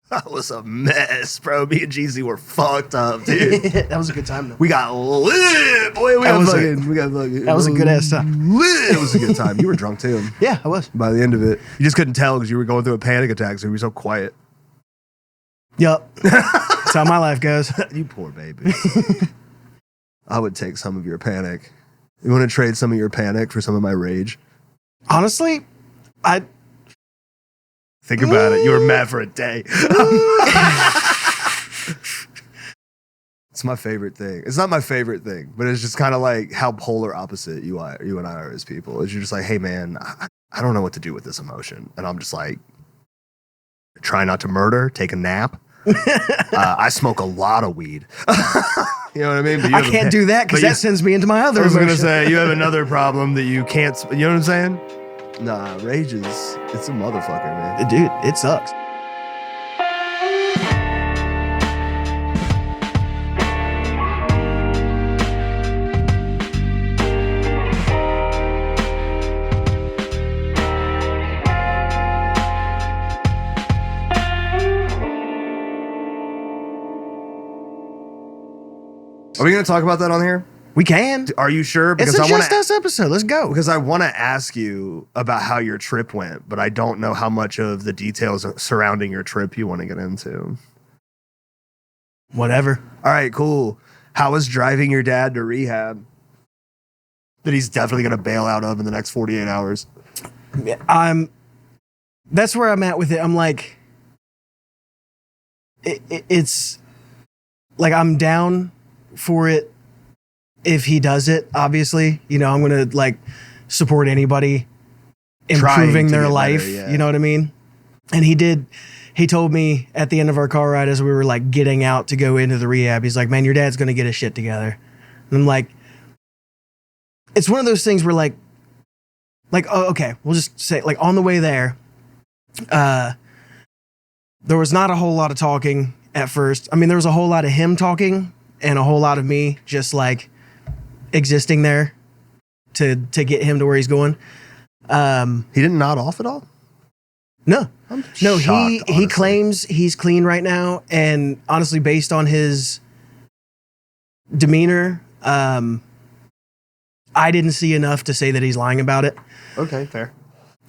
That was a mess, bro. Me and Jeezy were fucked up, dude. That was a good time, though. We got lit, boy. That was a good ass time. Lit. It was a good time. You were drunk too. Yeah, I was. By the end of it, you just couldn't tell because you were going through a panic attack, so you were so quiet. Yup. That's how my life goes. You poor baby. I would take some of your panic. You want to trade some of your panic for some of my rage? Honestly, Think about it. You were mad for a day. It's my favorite thing. It's not my favorite thing, but it's just kind of like how polar opposite you and I are as people. Is you're just like, hey man, I don't know what to do with this emotion, and I'm just like, try not to murder, take a nap. I smoke a lot of weed. You know what I mean? But I can't do that because that sends me into my other. I was emotion. gonna say you have another problem that you can't. You know what I'm saying? Nah, rage it's a motherfucker, man. Dude, it sucks. Are we gonna talk about that on here? We can. Are you sure? It's a Just Us episode. Let's go. Because I want to ask you about how your trip went, but I don't know how much of the details surrounding your trip you want to get into. Whatever. All right, cool. How was driving your dad to rehab that he's definitely going to bail out of in the next 48 hours? That's where I'm at with it. I'm like, it's like I'm down for it. If he does it, obviously, you know, I'm going to like support anybody improving their life. Better, yeah. You know what I mean? And he told me at the end of our car ride as we were like getting out to go into the rehab, he's like, man, your dad's going to get his shit together. And I'm like, it's one of those things where like, oh, okay, we'll just say like on the way there, there was not a whole lot of talking at first. I mean, there was a whole lot of him talking and a whole lot of me just like existing there to get him to where he's going. He didn't nod off at all? No. Shocked, he claims he's clean right now, and honestly, based on his demeanor, I didn't see enough to say that he's lying about it. Okay, fair.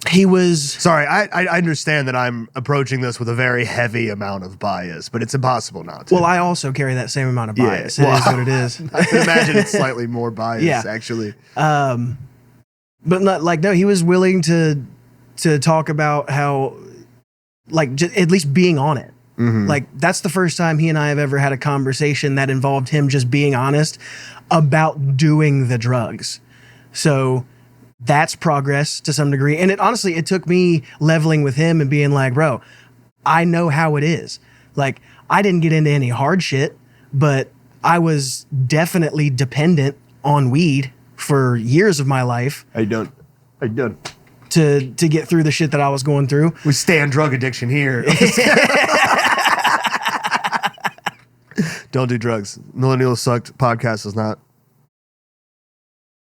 He was... Sorry, I understand that I'm approaching this with a very heavy amount of bias, but it's impossible not to. Well, I also carry that same amount of bias. Yeah, it is what it is. I can imagine it's slightly more bias, actually. But not like, no, he was willing to talk about how, like, at least being on it. Mm-hmm. Like, that's the first time he and I have ever had a conversation that involved him just being honest about doing the drugs. So... that's progress to some degree. And it took me leveling with him and being like, bro, I know how it is. Like, I didn't get into any hard shit, but I was definitely dependent on weed for years of my life. I don't. To get through the shit that I was going through. We stand drug addiction here. Don't do drugs. Millennials Sucked podcast does not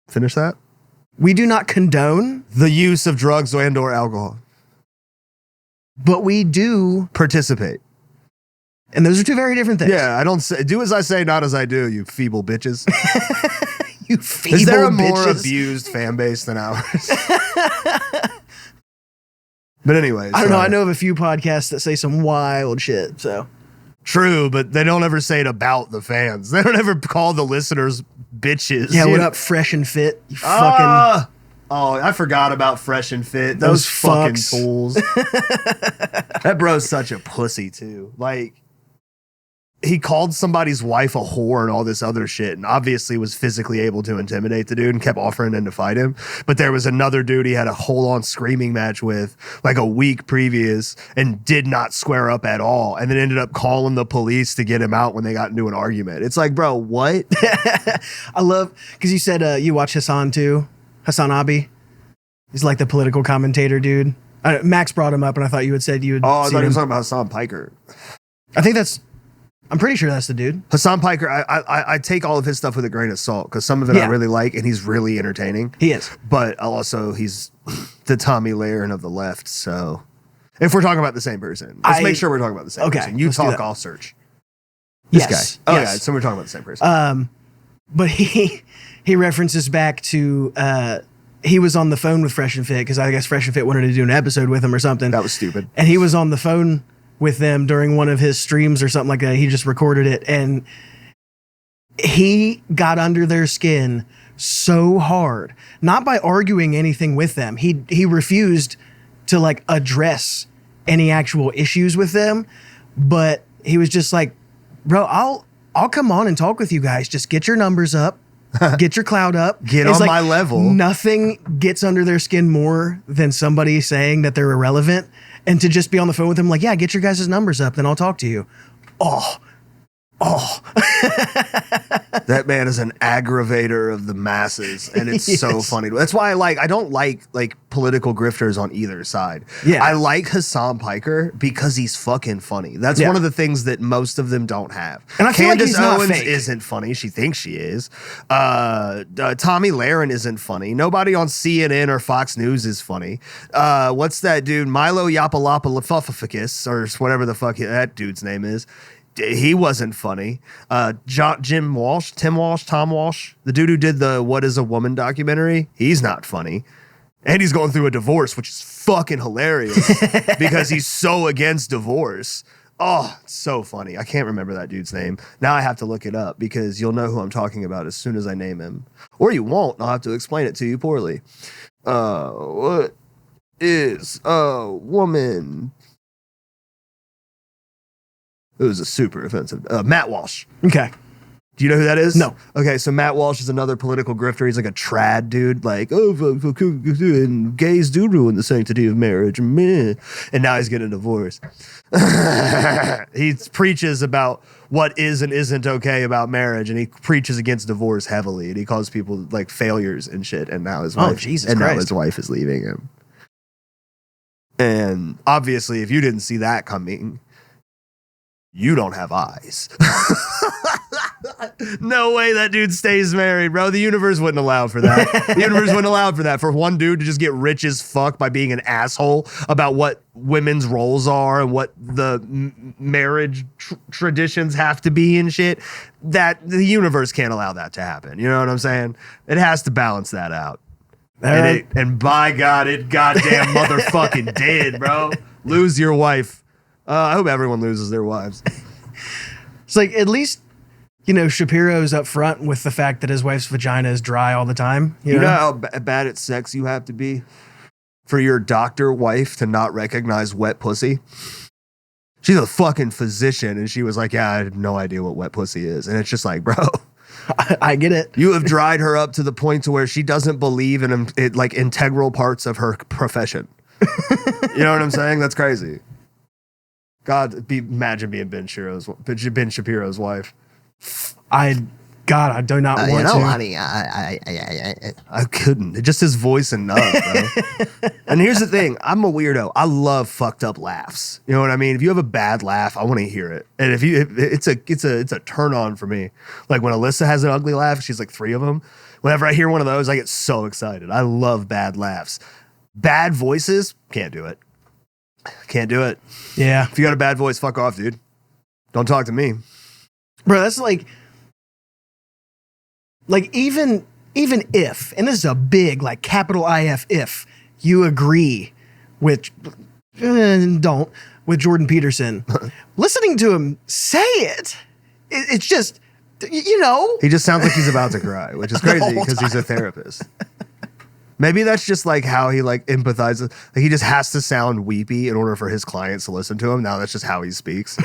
finish that. We do not condone the use of drugs and or alcohol, but we do participate. And those are two very different things. Yeah, I don't say, do as I say, not as I do, you feeble bitches. You feeble bitches. Is there a more abused fan base than ours? But anyway, I don't know. I know of a few podcasts that say some wild shit, so. True, but they don't ever say it about the fans. They don't ever call the listeners bitches. Yeah, what up, Fresh and Fit? You fucking... Oh, I forgot about Fresh and Fit. Those fucking fools. That bro's such a pussy, too. Like, he called somebody's wife a whore and all this other shit, and obviously was physically able to intimidate the dude and kept offering him to fight him. But there was another dude he had a whole-on screaming match with like a week previous and did not square up at all, and then ended up calling the police to get him out when they got into an argument. It's like, bro, what? I love, because you said you watch Hassan too. Hassan Abi. He's like the political commentator dude. Max brought him up, and I thought you had said you had. Oh, I thought you were talking about Hassan Piker. I think I'm pretty sure that's the dude. Hassan Piker, I take all of his stuff with a grain of salt because some of it I really like, and he's really entertaining. He is. But also, he's the Tommy Lahren of the left, so If we're talking about the same person, let's make sure we're talking about the same person. You talk, I'll search. This guy. Oh, yeah. So we're talking about the same person. But he references back to he was on the phone with Fresh and Fit because I guess Fresh and Fit wanted to do an episode with him or something. That was stupid. And he was on the phone with them during one of his streams or something like that. He just recorded it, and he got under their skin so hard, not by arguing anything with them. He refused to like address any actual issues with them, but he was just like, bro, I'll come on and talk with you guys. Just get your numbers up. Get your cloud up. Get on my level. Nothing gets under their skin more than somebody saying that they're irrelevant, and to just be on the phone with them like, yeah, get your guys' numbers up, then I'll talk to you. Oh. That man is an aggravator of the masses, and it's so funny. That's why I don't like political grifters on either side. Yeah. I like Hassan Piker because he's fucking funny. That's one of the things that most of them don't have. And I feel Candace like he's not Owens fake. isn't funny. She thinks she is. Tommy Lahren isn't funny. Nobody on CNN or Fox News is funny. What's that dude? Milo Yiannopoulos, or whatever the fuck that dude's name is. He wasn't funny. Tim Walsh, the dude who did the What is a Woman documentary, he's not funny. And he's going through a divorce, which is fucking hilarious because he's so against divorce. Oh, it's so funny. I can't remember that dude's name. Now I have to look it up because you'll know who I'm talking about as soon as I name him. Or you won't, and I'll have to explain it to you poorly. What is a woman? It was a super offensive. Matt Walsh. Okay. Do you know who that is? No. Okay, so Matt Walsh is another political grifter. He's like a trad dude, like, and gays do ruin the sanctity of marriage, meh. And now he's getting a divorce. He preaches about what is and isn't okay about marriage, and he preaches against divorce heavily, and he calls people like failures and shit. And now his wife, now his wife is leaving him. And obviously, if you didn't see that coming, you don't have eyes. No way that dude stays married, bro. The universe wouldn't allow for that. The universe wouldn't allow for that. For one dude to just get rich as fuck by being an asshole about what women's roles are and what the marriage traditions have to be and shit, that the universe can't allow that to happen. You know what I'm saying? It has to balance that out. And by God, it goddamn motherfucking did, bro. Lose your wife. I hope everyone loses their wives. It's like, at least, you know, Shapiro's up front with the fact that his wife's vagina is dry all the time. You know how bad at sex you have to be for your doctor wife to not recognize wet pussy? She's a fucking physician, and she was like, yeah, I have no idea what wet pussy is. And it's just like, bro, I get it. You have dried her up to the point to where she doesn't believe in it, like integral parts of her profession. You know what I'm saying? That's crazy. God, imagine being Ben Shapiro's wife. I do not want to. Honey, I couldn't. Just his voice enough, bro. And here's the thing. I'm a weirdo. I love fucked up laughs. You know what I mean? If you have a bad laugh, I want to hear it. And it's a turn on for me. Like when Alyssa has an ugly laugh, she's like 3 of them. Whenever I hear one of those, I get so excited. I love bad laughs. Bad voices, can't do it. Can't do it. Yeah. If you got a bad voice, fuck off, dude. Don't talk to me. Bro, that's like even if, and this is a big, like, capital IF, if you agree with, don't, with Jordan Peterson, listening to him say it's just, you know. He just sounds like he's about to cry, which is crazy because he's a therapist. Maybe that's just like how he like empathizes. Like he just has to sound weepy in order for his clients to listen to him. Now that's just how he speaks.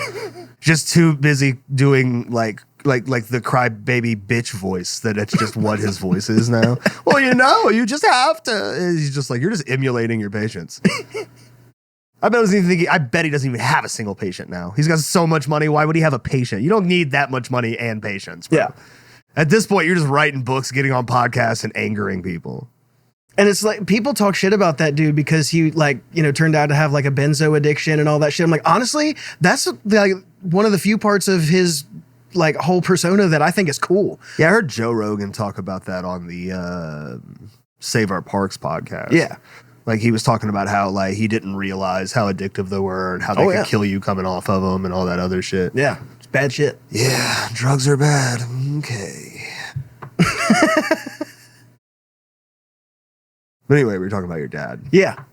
Just too busy doing like the crybaby bitch voice that it's just what his voice is now. Well, you know, you just have to. He's just like, you're just emulating your patients. I bet he doesn't even have a single patient now. He's got so much money. Why would he have a patient? You don't need that much money and patients, bro. Yeah. At this point, you're just writing books, getting on podcasts, and angering people. And it's like, people talk shit about that dude because he, like, you know, turned out to have like a benzo addiction and all that shit. I'm like, honestly, that's like one of the few parts of his like whole persona that I think is cool. Yeah, I heard Joe Rogan talk about that on the Save Our Parks podcast. Yeah. Like he was talking about how like he didn't realize how addictive they were and how they could kill you coming off of them and all that other shit. Yeah, it's bad shit. Yeah, drugs are bad. Okay. But anyway, we were talking about your dad. Yeah.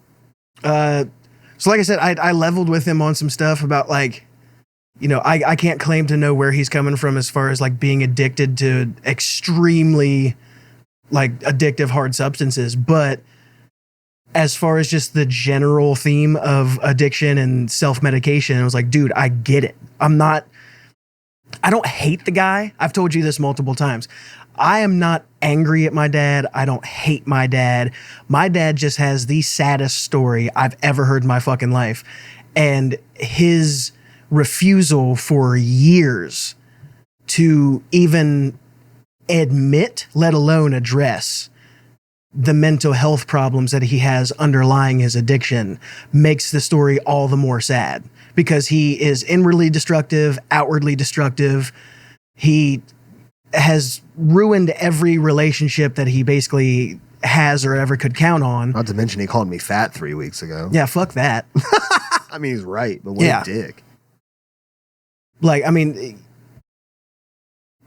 So like I said, I leveled with him on some stuff about like, you know, I can't claim to know where he's coming from as far as like being addicted to extremely like addictive hard substances. But as far as just the general theme of addiction and self-medication, I was like, dude, I get it. I don't hate the guy. I've told you this multiple times. I am not angry at my dad. I don't hate my dad. My dad just has the saddest story I've ever heard in my fucking life. And his refusal for years to even admit, let alone address, the mental health problems that he has underlying his addiction makes the story all the more sad because he is inwardly destructive, outwardly destructive. He has ruined every relationship that he basically has or ever could count on. Not to mention he called me fat 3 weeks ago. Yeah, fuck that. I mean, he's right, but what a dick. Like, I mean,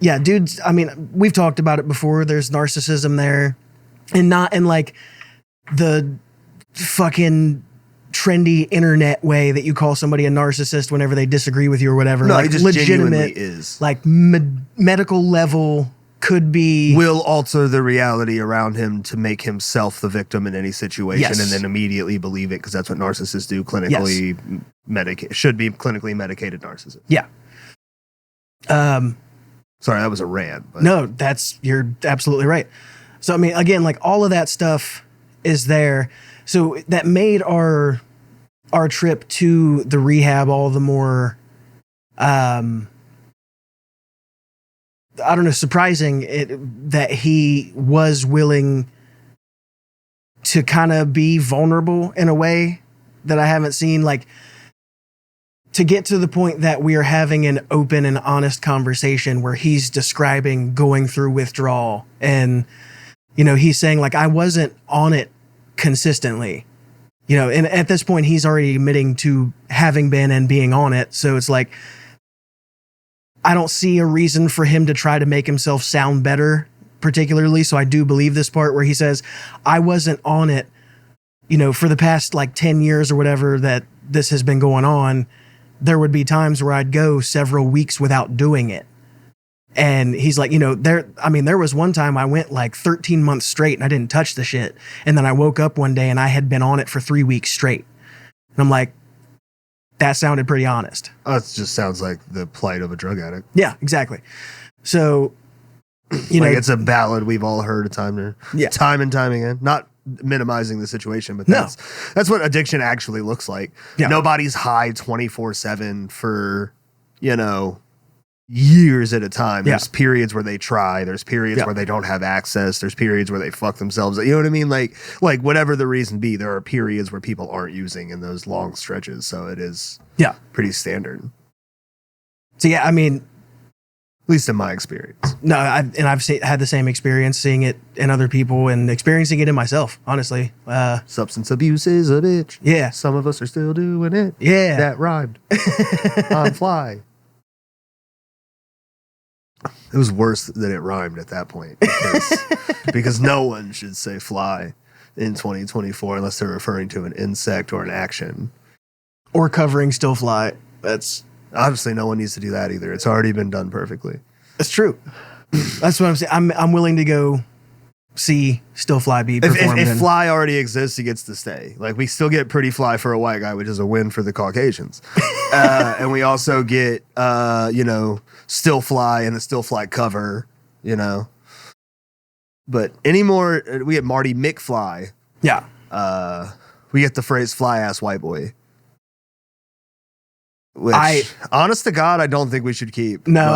yeah, dudes, I mean, we've talked about it before. There's narcissism there. And not in like the fucking trendy internet way that you call somebody a narcissist whenever they disagree with you or whatever. No, like it just legitimate is. Like medical level could be. Will alter the reality around him to make himself the victim in any situation and then immediately believe it because that's what narcissists do. Clinically should be clinically medicated narcissists. Yeah. Sorry, that was a rant. But. No, you're absolutely right. So, I mean, again, like all of that stuff is there. So that made our trip to the rehab all the more, I don't know, surprising that he was willing to kind of be vulnerable in a way that I haven't seen. Like, to get to the point that we are having an open and honest conversation where he's describing going through withdrawal and, you know, he's saying like, I wasn't on it consistently, you know, and at this point he's already admitting to having been and being on it. So it's like, I don't see a reason for him to try to make himself sound better particularly. So I do believe this part where he says, I wasn't on it, you know, for the past like 10 years or whatever that this has been going on. There would be times where I'd go several weeks without doing it. And he's like, you know, there was one time I went like 13 months straight and I didn't touch the shit. And then I woke up one day and I had been on it for 3 weeks straight. And I'm like, that sounded pretty honest. That just sounds like the plight of a drug addict. Yeah, exactly. So, you like know, it's a ballad we've all heard time and time again. Not minimizing the situation, but that's what addiction actually looks like. Yeah. Nobody's high 24/7 for, you know, years at a time. There's periods where they try. There's periods where they don't have access. There's periods where they fuck themselves. You know what I mean? Like whatever the reason be, there are periods where people aren't using in those long stretches. So it is pretty standard. So yeah, I mean, at least in my experience. No, I've had the same experience seeing it in other people and experiencing it in myself, honestly. Substance abuse is a bitch. Yeah. Some of us are still doing it. Yeah. That rhymed. On fly. It was worse that it rhymed at that point because no one should say fly in 2024 unless they're referring to an insect or an action. Or covering still fly. That's... Obviously, no one needs to do that either. It's already been done perfectly. That's true. That's what I'm saying. I'm willing to go see Still Fly be performed. If Fly already exists, he gets to stay. Like, we still get Pretty Fly for a white guy, which is a win for the Caucasians. And we also get, you know, Still Fly and the Still Fly cover, you know. But anymore, we get Marty McFly. Yeah. We get the phrase fly ass white boy. Which, honest to God, I don't think we should keep. No,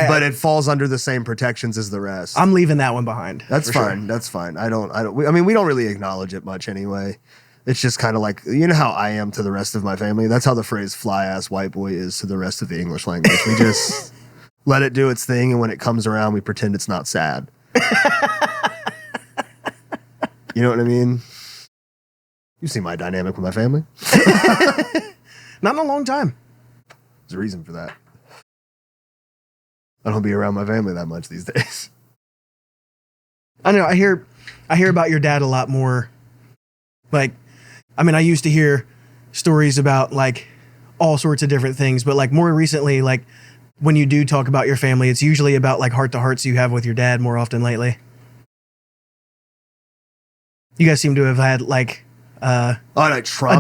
but it falls under the same protections as the rest. I'm leaving that one behind. That's fine. Sure. That's fine. I mean, we don't really acknowledge it much anyway. It's just kind of like, you know how I am to the rest of my family? That's how the phrase fly ass white boy is to the rest of the English language. We just let it do its thing. And when it comes around, we pretend it's not sad. You know what I mean? You see my dynamic with my family? Not in a long time. There's a reason for that. I don't be around my family that much these days. I know. I hear about your dad a lot more. Like, I mean, I used to hear stories about like all sorts of different things, but like more recently, like when you do talk about your family, it's usually about like heart to hearts you have with your dad more often lately. You guys seem to have had like a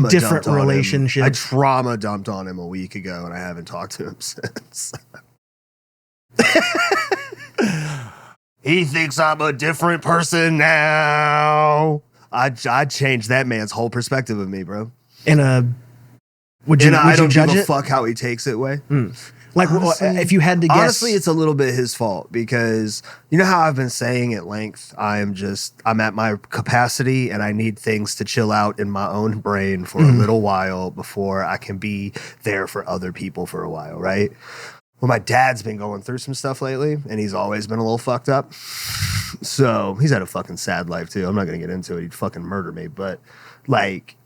different relationship. I trauma dumped on him a week ago, and I haven't talked to him since. He thinks I'm a different person now. I changed that man's whole perspective of me, bro. I don't give a fuck how he takes it way. Like, honestly, if you had to guess, honestly, it's a little bit his fault because you know how I've been saying at length, I'm at my capacity and I need things to chill out in my own brain for a little while before I can be there for other people for a while, right? Well, my dad's been going through some stuff lately and he's always been a little fucked up. So he's had a fucking sad life too. I'm not going to get into it. He'd fucking murder me. But like,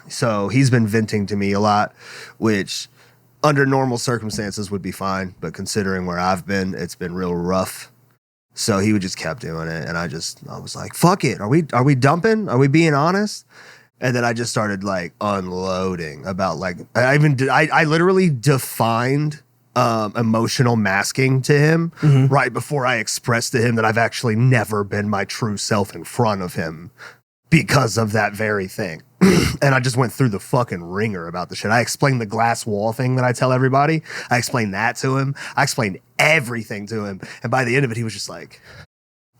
so he's been venting to me a lot, which under normal circumstances would be fine. But considering where I've been, it's been real rough. So he would just kept doing it. And I was like, fuck it. Are we dumping? Are we being honest? And then I just started like unloading about like, I literally defined emotional masking to him right before I expressed to him that I've actually never been my true self in front of him because of that very thing. And I just went through the fucking ringer about the shit. I explained the glass wall thing that I tell everybody. I explained that to him. I explained everything to him. And by the end of it, he was just like,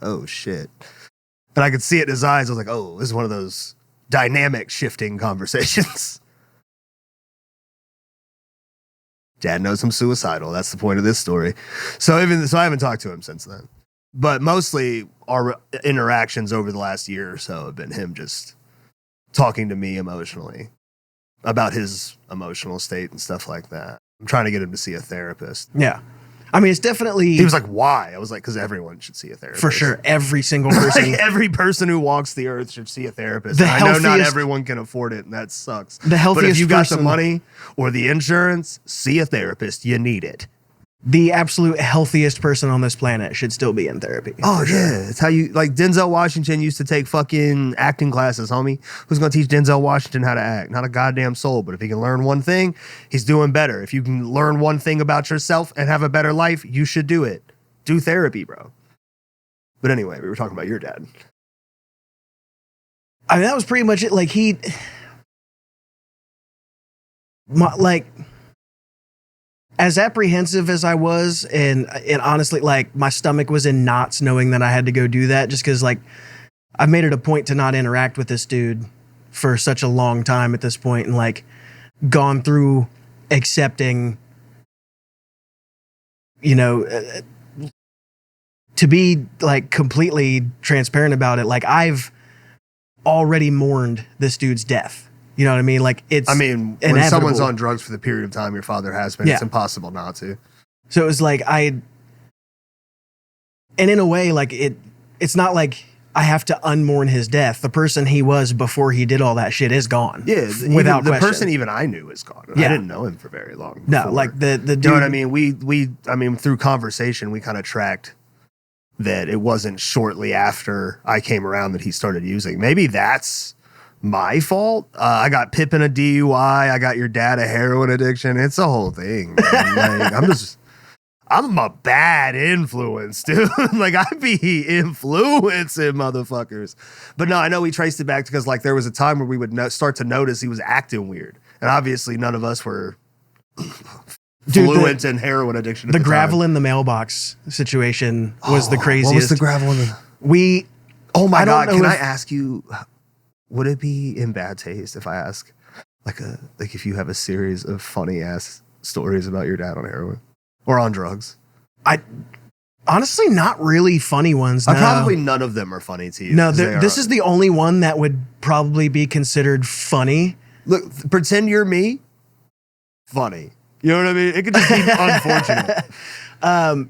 oh shit. And I could see it in his eyes. I was like, oh, this is one of those dynamic shifting conversations. Dad knows I'm suicidal. That's the point of this story. So I haven't talked to him since then. But mostly our interactions over the last year or so have been him just talking to me emotionally about his emotional state and stuff like that. I'm trying to get him to see a therapist. Yeah. I mean, it's definitely... He was like, why? I was like, because everyone should see a therapist. For sure. Every single person. Like, every person who walks the earth should see a therapist. I know not everyone can afford it, and that sucks. The healthiest But if you got person, the money or the insurance, see a therapist. You need it. The absolute healthiest person on this planet should still be in therapy. Oh, yeah. It's how you... Like, Denzel Washington used to take fucking acting classes, homie. Who's going to teach Denzel Washington how to act? Not a goddamn soul. But if he can learn one thing, he's doing better. If you can learn one thing about yourself and have a better life, you should do it. Do therapy, bro. But anyway, we were talking about your dad. I mean, that was pretty much it. Like, as apprehensive as I was, and honestly, like, my stomach was in knots knowing that I had to go do that, just because, like, I've made it a point to not interact with this dude for such a long time at this point, and, like, gone through accepting, you know, to be, like, completely transparent about it. Like, I've already mourned this dude's death. You know what I mean? Like, it's when inevitable. Someone's on drugs for the period of time your father has been, it's impossible not to. So it was like and in a way, like, it's not like I have to unmourn his death. The person he was before he did all that shit is gone. Yeah, without the question. person even I knew is gone. I didn't know him for very long before. No, like the dude. You know what I mean? We through conversation, we kind of tracked that it wasn't shortly after I came around that he started using. Maybe that's my fault. I got Pip in a DUI. I got your dad a heroin addiction. It's a whole thing. Like, I'm a bad influence, dude. Like, I be influencing motherfuckers. But no, I know we traced it back because, like, there was a time where we would start to notice he was acting weird. And obviously none of us were fluent in heroin addiction. The gravel in the mailbox situation was the craziest. What was the gravel in the... Oh my God, can I ask you... Would it be in bad taste if I ask, like if you have a series of funny ass stories about your dad on heroin or on drugs? I honestly not really funny ones. No. Probably none of them are funny to you. No, this is the only one that would probably be considered funny. Look, pretend you're me. Funny. You know what I mean? It could just be unfortunate.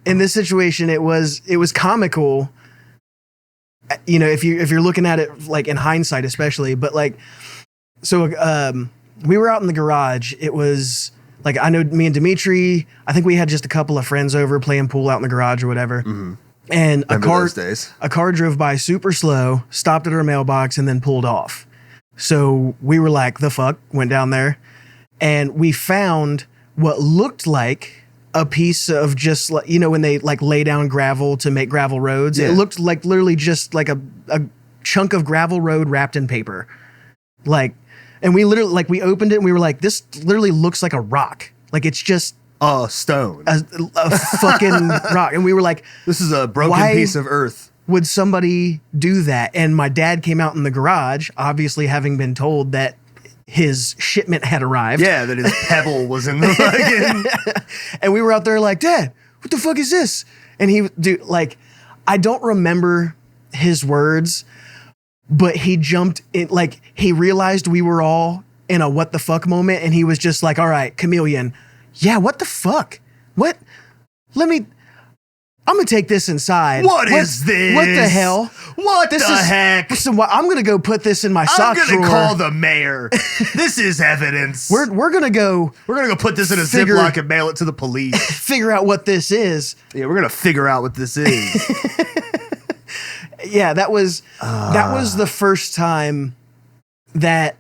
In this situation, it was comical. You know, if you're looking at it like in hindsight, especially, but like we were out in the garage. It was like, I know me and Dimitri, I think we had just a couple of friends over playing pool out in the garage or whatever. Mm-hmm. And a car drove by super slow, stopped at our mailbox, and then pulled off. So we were like, the fuck, went down there, and we found what looked like a piece of just like, you know, when they like lay down gravel to make gravel roads, it looked like literally just like a chunk of gravel road wrapped in paper. Like, and we literally, like, we opened it and we were like, this literally looks like a rock. Like, it's just a stone, a fucking rock. And we were like, this is a broken piece of earth. Would somebody do that? And my dad came out in the garage, obviously having been told that his shipment had arrived. Yeah, that his pebble was in the fucking. And we were out there like, Dad, what the fuck is this? And like, I don't remember his words, but he jumped in, like, he realized we were all in a what the fuck moment, and he was just like, all right, Chameleon, yeah, what the fuck? What? I'm gonna take this inside. What is this? What the hell? What the heck? Listen, I'm gonna go put this in my sock drawer. I'm gonna call the mayor. This is evidence. We're gonna go put this in a Ziploc and mail it to the police. Figure out what this is. Yeah, we're gonna figure out what this is. Yeah, that was the first time that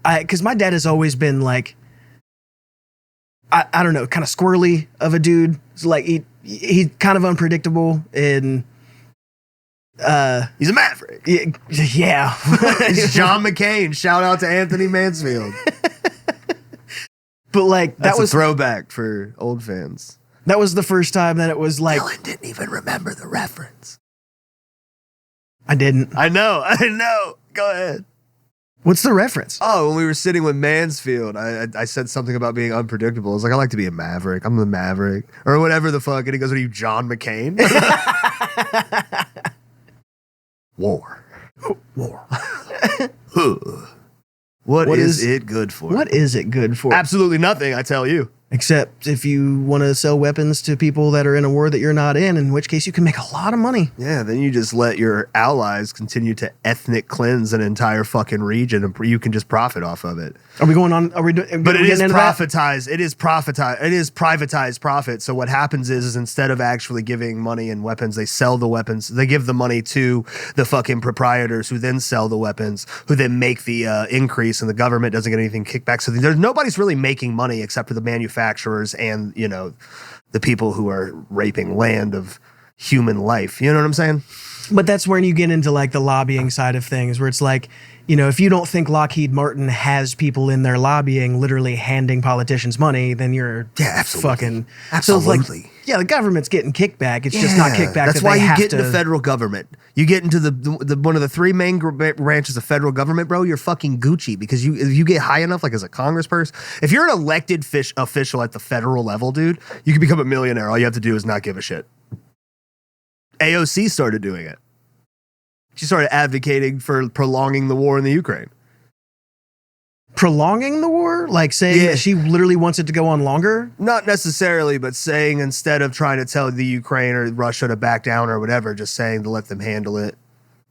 because my dad has always been like, I don't know, kind of squirrely of a dude. So like he's kind of unpredictable and he's a maverick. Yeah. He's John McCain. Shout out to Anthony Mansfield. But like that was a throwback for old fans. That was the first time that it was like Dylan didn't even remember the reference. I didn't. I know. Go ahead. What's the reference? Oh, when we were sitting with Mansfield, I said something about being unpredictable. I was like, I like to be a maverick. I'm the maverick. Or whatever the fuck. And he goes, what are you, John McCain? War. What is it good for? What is it good for? Absolutely nothing, I tell you. Except if you want to sell weapons to people that are in a war that you're not in which case you can make a lot of money. Yeah, then you just let your allies continue to ethnic cleanse an entire fucking region and you can just profit off of it. Are we going on? But it is profitized. It is privatized profit. So what happens is instead of actually giving money and weapons, they sell the weapons. They give the money to the fucking proprietors who then sell the weapons, who then make the increase, and the government doesn't get anything kickback. So nobody's really making money except for the manufacturers and, you know, the people who are raping land of human life. You know what I'm saying? But that's when you get into like the lobbying side of things, where it's like, you know, if you don't think Lockheed Martin has people in there lobbying, literally handing politicians money, then you're fucking absolutely. So like, yeah, the government's getting kickback. It's just not kickback. That's why you get into federal government. You get into the one of the three main branches of federal government, bro. You're fucking Gucci, because if you get high enough, like as a congressperson, if you're an elected official at the federal level, dude, you can become a millionaire. All you have to do is not give a shit. AOC started doing it. She started advocating for prolonging the war in the Ukraine. Prolonging the war? Like saying that she literally wants it to go on longer? Not necessarily, but saying instead of trying to tell the Ukraine or Russia to back down or whatever, just saying to let them handle it,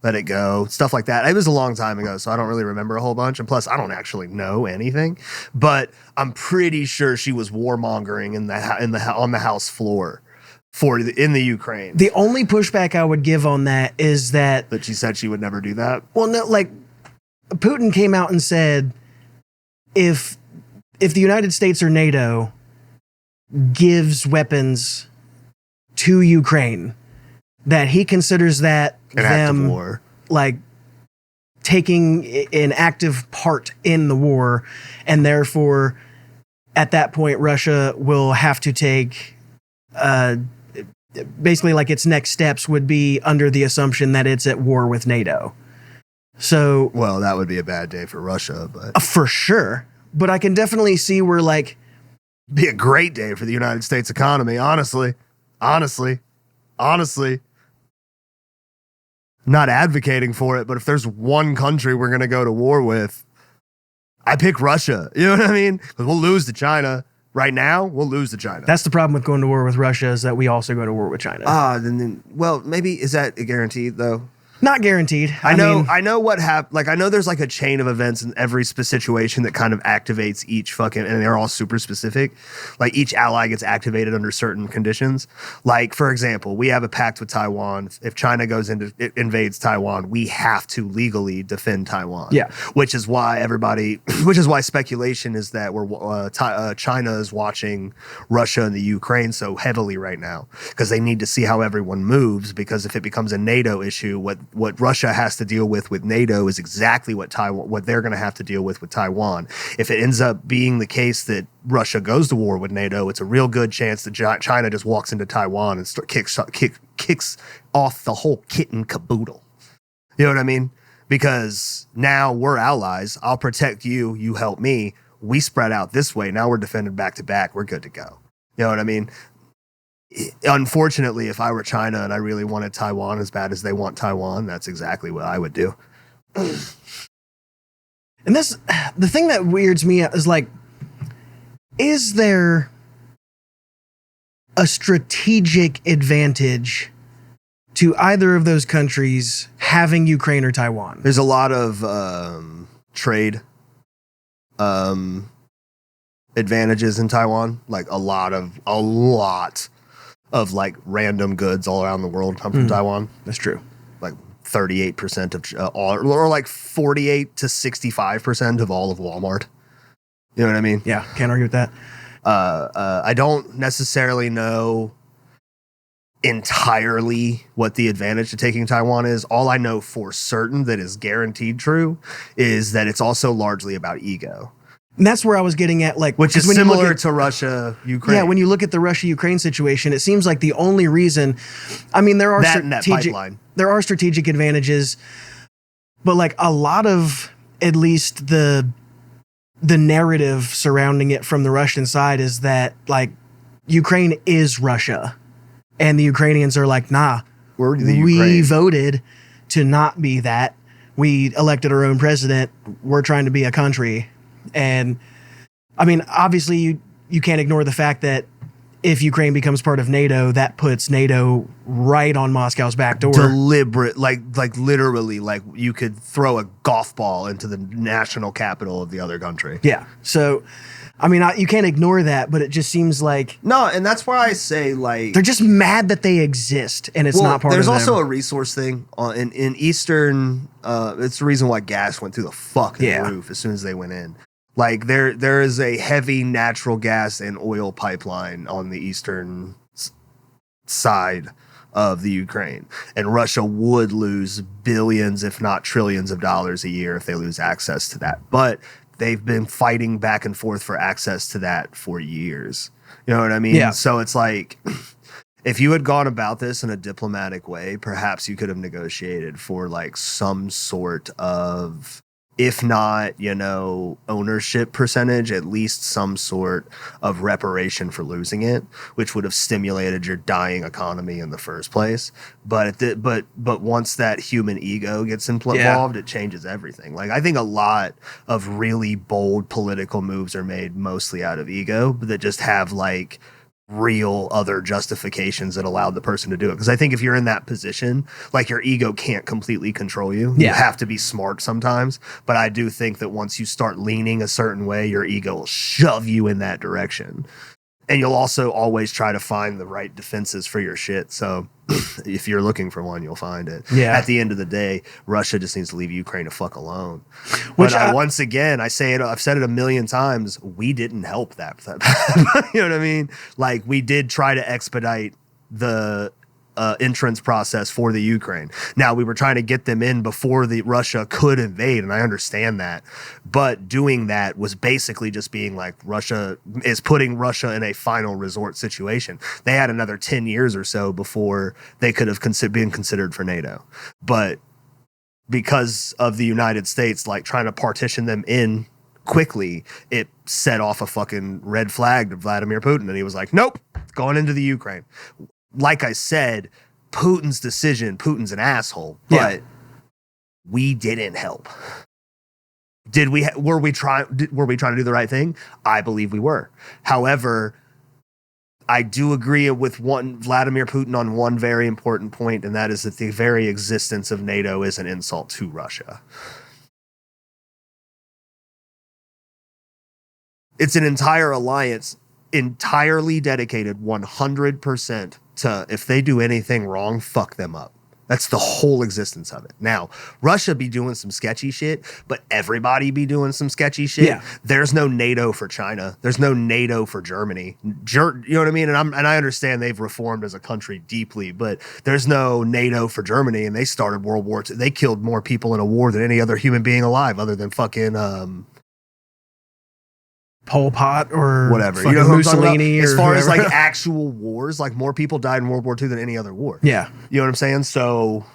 let it go, stuff like that. It was a long time ago, so I don't really remember a whole bunch. And plus, I don't actually know anything. But I'm pretty sure she was warmongering on the House floor. In the Ukraine. The only pushback I would give on that is that she said she would never do that. Well, no, like Putin came out and said if the United States or NATO gives weapons to Ukraine, that he considers that an act of war, like taking an active part in the war, and therefore at that point Russia will have to take basically like its next steps would be under the assumption that it's at war with NATO. So, well, that would be a bad day for Russia, but for sure. But I can definitely see where like be a great day for the United States economy. Honestly, not advocating for it, but if there's one country we're going to go to war with, I pick Russia. You know what I mean? Because we'll lose to China. Right now, we'll lose to China. That's the problem with going to war with Russia, is that we also go to war with China. Well, maybe, is that a guarantee, though? Not guaranteed. I know what happened. Like, I know there's like a chain of events in every situation that kind of activates each fucking, and they're all super specific. Like, each ally gets activated under certain conditions. Like, for example, we have a pact with Taiwan. If China goes into invades Taiwan, we have to legally defend Taiwan. Yeah, which is why speculation is that China is watching Russia and the Ukraine so heavily right now because they need to see how everyone moves. Because if it becomes a NATO issue, what Russia has to deal with NATO is exactly what they're going to have to deal with Taiwan. If it ends up being the case that Russia goes to war with NATO, it's a real good chance that China just walks into Taiwan and kicks off the whole kit and caboodle. You know what I mean? Because now we're allies. I'll protect you. You help me. We spread out this way. Now we're defending back to back. We're good to go. You know what I mean? Unfortunately, if I were China and I really wanted Taiwan as bad as they want Taiwan, that's exactly what I would do. And the thing that weirds me out is like, is there a strategic advantage to either of those countries having Ukraine or Taiwan? There's a lot of trade advantages in Taiwan, like a lot of like random goods all around the world come from Taiwan. That's true. Like 38% of or like 48 to 65% of all of Walmart. You know what I mean? Yeah, can't argue with that. I don't necessarily know entirely what the advantage to taking Taiwan is. All I know for certain that is guaranteed true is that it's also largely about ego. And that's where I was getting at, like, which is similar to Russia, Ukraine. Yeah, when you look at the Russia-Ukraine situation, it seems like the only reason, I mean, there are strategic advantages, but like a lot of at least the narrative surrounding it from the Russian side is that like Ukraine is Russia, and the Ukrainians are like, nah, we voted to not be that. We elected our own president. We're trying to be a country. And I mean, obviously you can't ignore the fact that if Ukraine becomes part of NATO, that puts NATO right on Moscow's back door. Deliberate, like literally, like you could throw a golf ball into the national capital of the other country. Yeah. So, I mean, you can't ignore that, but it just seems like... No, and that's why I say, like... They're just mad that they exist, and it's not part of them. There's also a resource thing. In Eastern... it's the reason why gas went through the fucking roof as soon as they went in. Like, there is a heavy natural gas and oil pipeline on the eastern side of the Ukraine. And Russia would lose billions, if not trillions of dollars a year if they lose access to that. But they've been fighting back and forth for access to that for years. You know what I mean? Yeah. So it's like, if you had gone about this in a diplomatic way, perhaps you could have negotiated for like some sort of, if not, ownership percentage, at least some sort of reparation for losing it, which would have stimulated your dying economy in the first place. But once that human ego gets involved, it changes everything. Like, I think a lot of really bold political moves are made mostly out of ego, but that just have like real other justifications that allowed the person to do it. Because I think if you're in that position, like, your ego can't completely control you. You have to be smart sometimes. But I do think that once you start leaning a certain way, your ego will shove you in that direction. And you'll also always try to find the right defenses for your shit. So if you're looking for one, you'll find it. Yeah. At the end of the day, Russia just needs to leave Ukraine the fuck alone. Which once again, I've said it a million times, we didn't help that. You know what I mean? Like, we did try to expedite the entrance process for the Ukraine. Now, we were trying to get them in before the Russia could invade, and I understand that. But doing that was basically just being like, Russia is putting Russia in a final resort situation. They had another 10 years or so before they could have been considered for NATO. But because of the United States, like, trying to partition them in quickly, it set off a fucking red flag to Vladimir Putin, and he was like, nope, going into the Ukraine. Like I said, Putin's decision, Putin's an asshole, but we didn't help. Were we trying to do the right thing? I believe we were. However, I do agree with Vladimir Putin on one very important point, and that is that the very existence of NATO is an insult to Russia. It's an entire alliance entirely dedicated 100% to, if they do anything wrong, fuck them up. That's the whole existence of it. Now, Russia be doing some sketchy shit, but everybody be doing some sketchy shit. Yeah. There's no NATO for China. There's no NATO for Germany. You know what I mean? And I understand they've reformed as a country deeply, but there's no NATO for Germany, and they started World War II. They killed more people in a war than any other human being alive, other than fucking Pol Pot or whatever, you know, Mussolini. As far whoever. as like actual wars, like more people died in World War II than any other war. Yeah, you know what I'm saying. So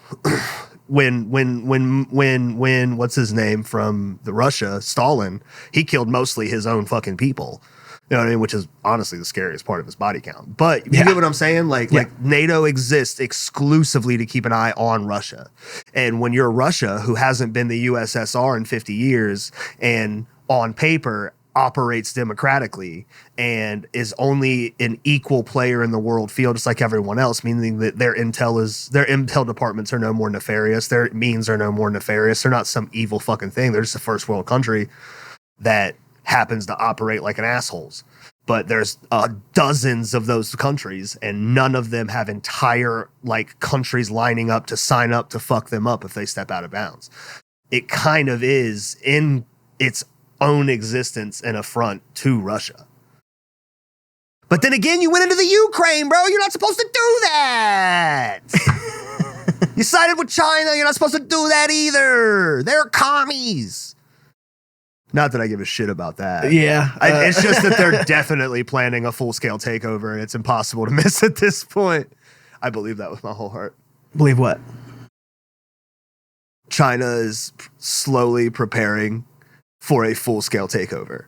when what's his name from the Russia, Stalin, he killed mostly his own fucking people. You know what I mean? Which is honestly the scariest part of his body count. But you get what I'm saying? Like NATO exists exclusively to keep an eye on Russia. And when you're Russia, who hasn't been the USSR in 50 years, and on paper operates democratically and is only an equal player in the world field, just like everyone else, meaning that their intel departments are no more nefarious, their means are no more nefarious, they're not some evil fucking thing, they're just a first world country that happens to operate like an assholes. But there's dozens of those countries, and none of them have entire like countries lining up to sign up to fuck them up if they step out of bounds. It kind of is in its own existence an affront to Russia. But then again, you went into the Ukraine, bro. You're not supposed to do that. You sided with China. You're not supposed to do that either. They're commies. Not that I give a shit about that. Yeah. It's just that they're definitely planning a full-scale takeover, and it's impossible to miss at this point. I believe that with my whole heart. Believe what? China is slowly preparing for a full-scale takeover.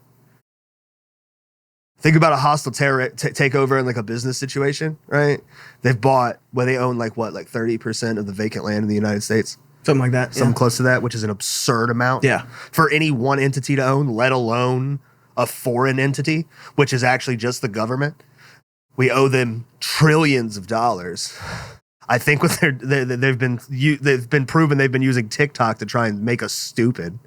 Think about a hostile takeover in like a business situation, right? They've bought, they own like 30% of the vacant land in the United States? Something like that. Something close to that, which is an absurd amount. Yeah. For any one entity to own, let alone a foreign entity, which is actually just the government. We owe them trillions of dollars. I think what they've been proven they've been using TikTok to try and make us stupid.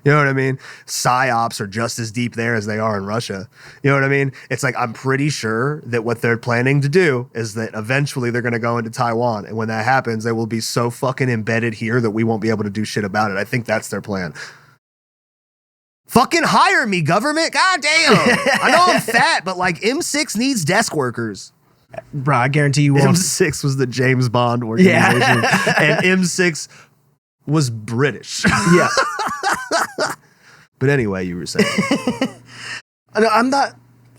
You know what I mean? PsyOps are just as deep there as they are in Russia. You know what I mean? It's like, I'm pretty sure that what they're planning to do is that eventually they're going to go into Taiwan. And when that happens, they will be so fucking embedded here that we won't be able to do shit about it. I think that's their plan. Fucking hire me, government. God damn. I know I'm fat, but like M6 needs desk workers. Bro, I guarantee you won't. M6 was the James Bond organization. Yeah. And M6 was British. Yeah. But anyway, you were saying. I'm not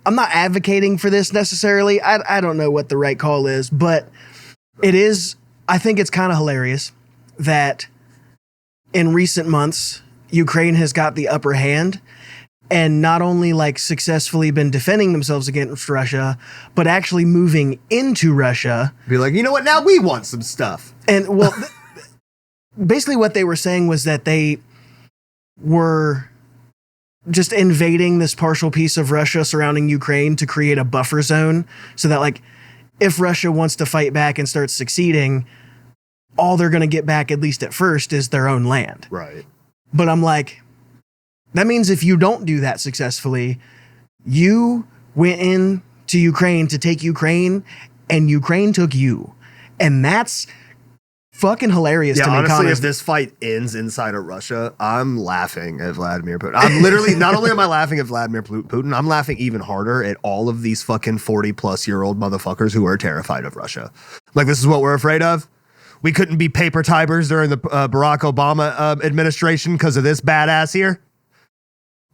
advocating for this necessarily. I don't know what the right call is, but it is. I think it's kind of hilarious that in recent months, Ukraine has got the upper hand and not only like successfully been defending themselves against Russia, but actually moving into Russia. Be like, you know what? Now we want some stuff. And well, basically what they were saying was that they were just invading this partial piece of Russia surrounding Ukraine to create a buffer zone so that like if Russia wants to fight back and start succeeding, all they're going to get back, at least at first, is their own land. Right. But I'm like, that means if you don't do that successfully, you went in to Ukraine to take Ukraine and Ukraine took you. And that's fucking hilarious to me. Honestly, if this fight ends inside of Russia, I'm laughing at Vladimir Putin. I'm literally, not only am I laughing at Vladimir Putin, I'm laughing even harder at all of these fucking 40-plus-year-old motherfuckers who are terrified of Russia. Like, this is what we're afraid of? We couldn't be paper tibers during the Barack Obama administration because of this badass here?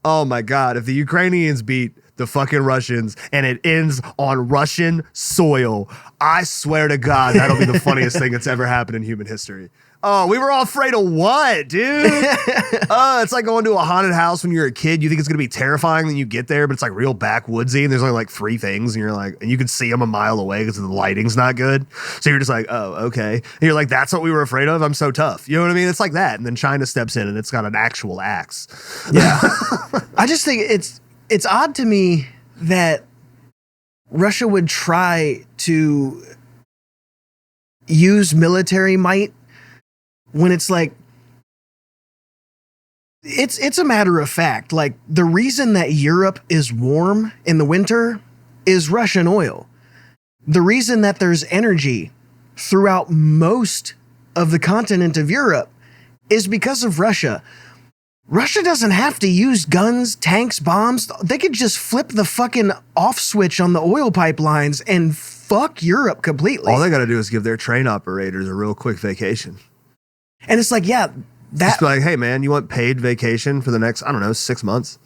Oh my God, if the Ukrainians beat the fucking Russians and it ends on Russian soil, I swear to God, that'll be the funniest thing that's ever happened in human history. Oh, we were all afraid of what, dude? It's like going to a haunted house when you're a kid. You think it's going to be terrifying, then you get there, but it's like real backwoodsy, and there's only like 3 things, and you're like, and you can see them a mile away because the lighting's not good. So you're just like, oh, okay. And you're like, that's what we were afraid of? I'm so tough. You know what I mean? It's like that. And then China steps in, and it's got an actual axe. Yeah. I just think it's odd to me that Russia would try to use military might when it's like, it's a matter of fact. Like, the reason that Europe is warm in the winter is Russian oil. The reason that there's energy throughout most of the continent of Europe is because of Russia. Russia doesn't have to use guns, tanks, bombs. They could just flip the fucking off switch on the oil pipelines and fuck Europe completely. All they got to do is give their train operators a real quick vacation. And it's like, yeah, just be like, hey man, you want paid vacation for the next, I don't know, 6 months?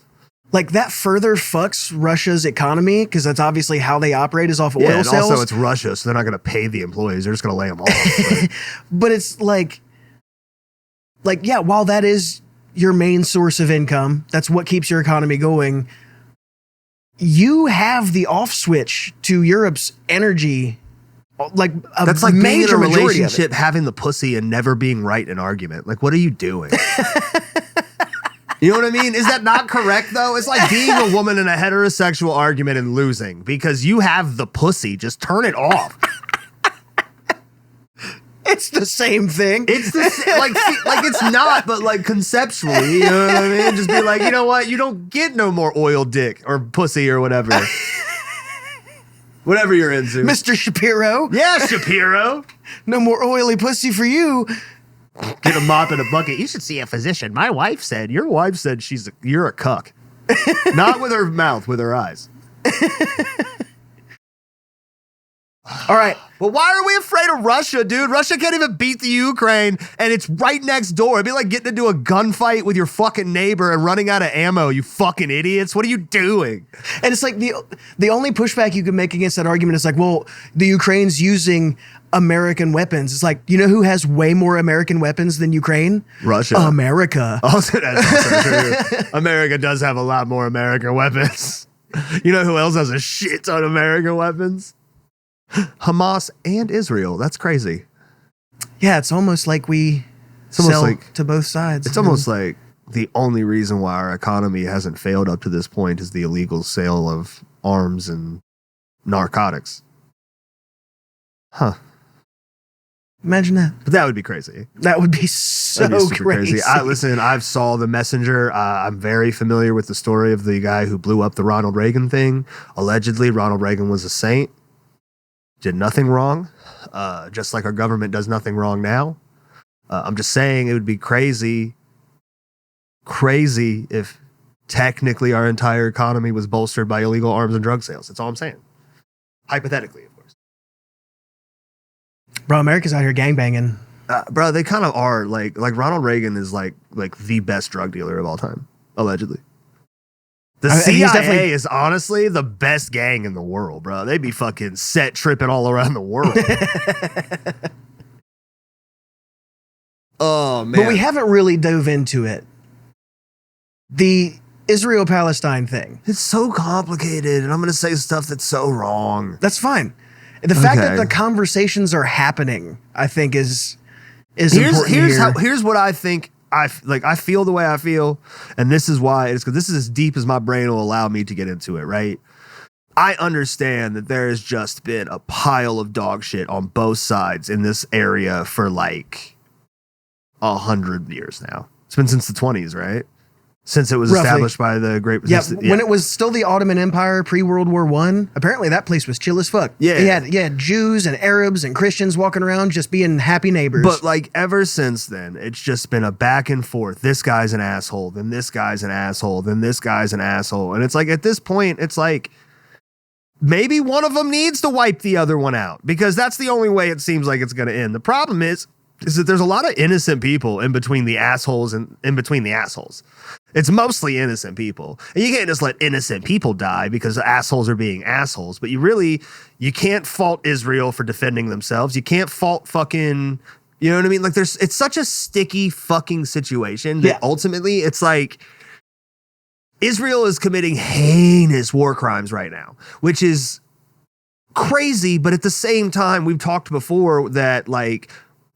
Like, that further fucks Russia's economy, because that's obviously how they operate, is off oil and sales. Also it's Russia, so they're not going to pay the employees. They're just going to lay them off. But it's like, yeah, while that is your main source of income, that's what keeps your economy going, you have the off switch to Europe's energy. Like, that's like being in a relationship, having the pussy and never being right in an argument. Like, what are you doing? You know what I mean? Is that not correct, though? It's like being a woman in a heterosexual argument and losing because you have the pussy. Just turn it off. It's the same thing. It's the like it's not, but like conceptually, you know what I mean? Just be like, you know what? You don't get no more oil dick or pussy or whatever. Whatever you're into. Mr. Shapiro. Yeah, Shapiro. No more oily pussy for you. Get a mop and a bucket. You should see a physician. Your wife said you're a cuck. Not with her mouth, with her eyes. All right. Well, why are we afraid of Russia, dude? Russia can't even beat the Ukraine, and it's right next door. It'd be like getting into a gunfight with your fucking neighbor and running out of ammo, you fucking idiots. What are you doing? And it's like the only pushback you can make against that argument is like, well, the Ukraine's using American weapons. It's like, you know who has way more American weapons than Ukraine? Russia. America. Also, that's also true. America does have a lot more American weapons. You know who else has a shit ton of American weapons? Hamas and Israel. That's crazy. Yeah, it's almost like we sell to both sides. It's almost like the only reason why our economy hasn't failed up to this point is the illegal sale of arms and narcotics. Huh. Imagine that. But that would be crazy. That would be so crazy. I've saw The Messenger. I'm very familiar with the story of the guy who blew up the Ronald Reagan thing. Allegedly, Ronald Reagan was a saint. Did nothing wrong, just like our government does nothing wrong now. I'm just saying it would be crazy if technically our entire economy was bolstered by illegal arms and drug sales. That's all I'm saying. Hypothetically, of course. Bro, America's out here gangbanging. Bro, they kind of are. Like Ronald Reagan is like the best drug dealer of all time, allegedly. The CIA is honestly the best gang in the world, bro. They be fucking set tripping all around the world. Oh, man. But we haven't really dove into it. The Israel-Palestine thing. It's so complicated, and I'm going to say stuff that's so wrong. That's fine. The fact that the conversations are happening, I think, is important here. Here's what I think. I feel the way I feel, and this is why it's because this is as deep as my brain will allow me to get into it, right? I understand that there has just been a pile of dog shit on both sides in this area for like 100 years now. It's been since the 20s, right? Since it was established by the Great... Yeah, when it was still the Ottoman Empire, pre-World War I, apparently that place was chill as fuck. Yeah. You had Jews and Arabs and Christians walking around just being happy neighbors. But like ever since then, it's just been a back and forth. This guy's an asshole, then this guy's an asshole, then this guy's an asshole. And it's like at this point, it's like maybe one of them needs to wipe the other one out because that's the only way it seems like it's going to end. The problem is that there's a lot of innocent people in between the assholes and in between the assholes. It's mostly innocent people. And you can't just let innocent people die because assholes are being assholes. But you can't fault Israel for defending themselves. You can't fault fucking, you know what I mean? Like it's such a sticky fucking situation that ultimately it's like Israel is committing heinous war crimes right now, which is crazy. But at the same time, we've talked before that like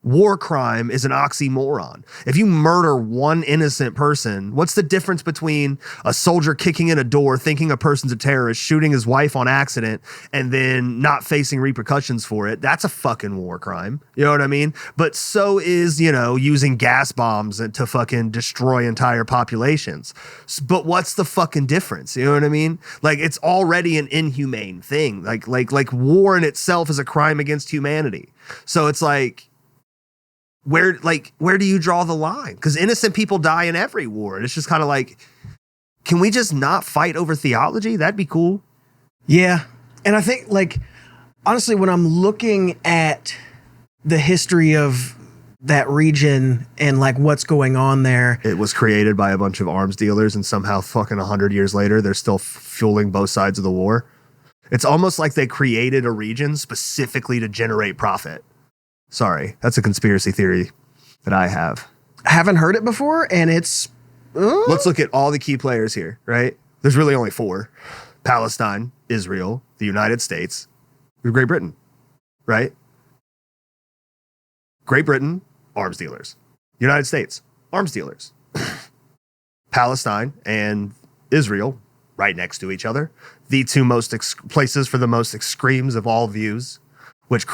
War crime is an oxymoron. If you murder one innocent person, what's the difference between a soldier kicking in a door, thinking a person's a terrorist, shooting his wife on accident, and then not facing repercussions for it? That's a fucking war crime. You know what I mean? But so is, using gas bombs to fucking destroy entire populations. But what's the fucking difference? You know what I mean? Like, it's already an inhumane thing. Like war in itself is a crime against humanity. So it's like, where do you draw the line? Because innocent people die in every war. And it's just kind of like, can we just not fight over theology? That'd be cool. Yeah. And I think, honestly, when I'm looking at the history of that region and what's going on there. It was created by a bunch of arms dealers, and somehow fucking 100 years later, they're still fueling both sides of the war. It's almost like they created a region specifically to generate profit. Sorry, that's a conspiracy theory that I have. I haven't heard it before, and it's... Let's look at all the key players here, right? There's really only 4. Palestine, Israel, the United States, Great Britain, right? Great Britain, arms dealers. United States, arms dealers. Palestine and Israel, right next to each other. The two most places for the most extremes of all views, which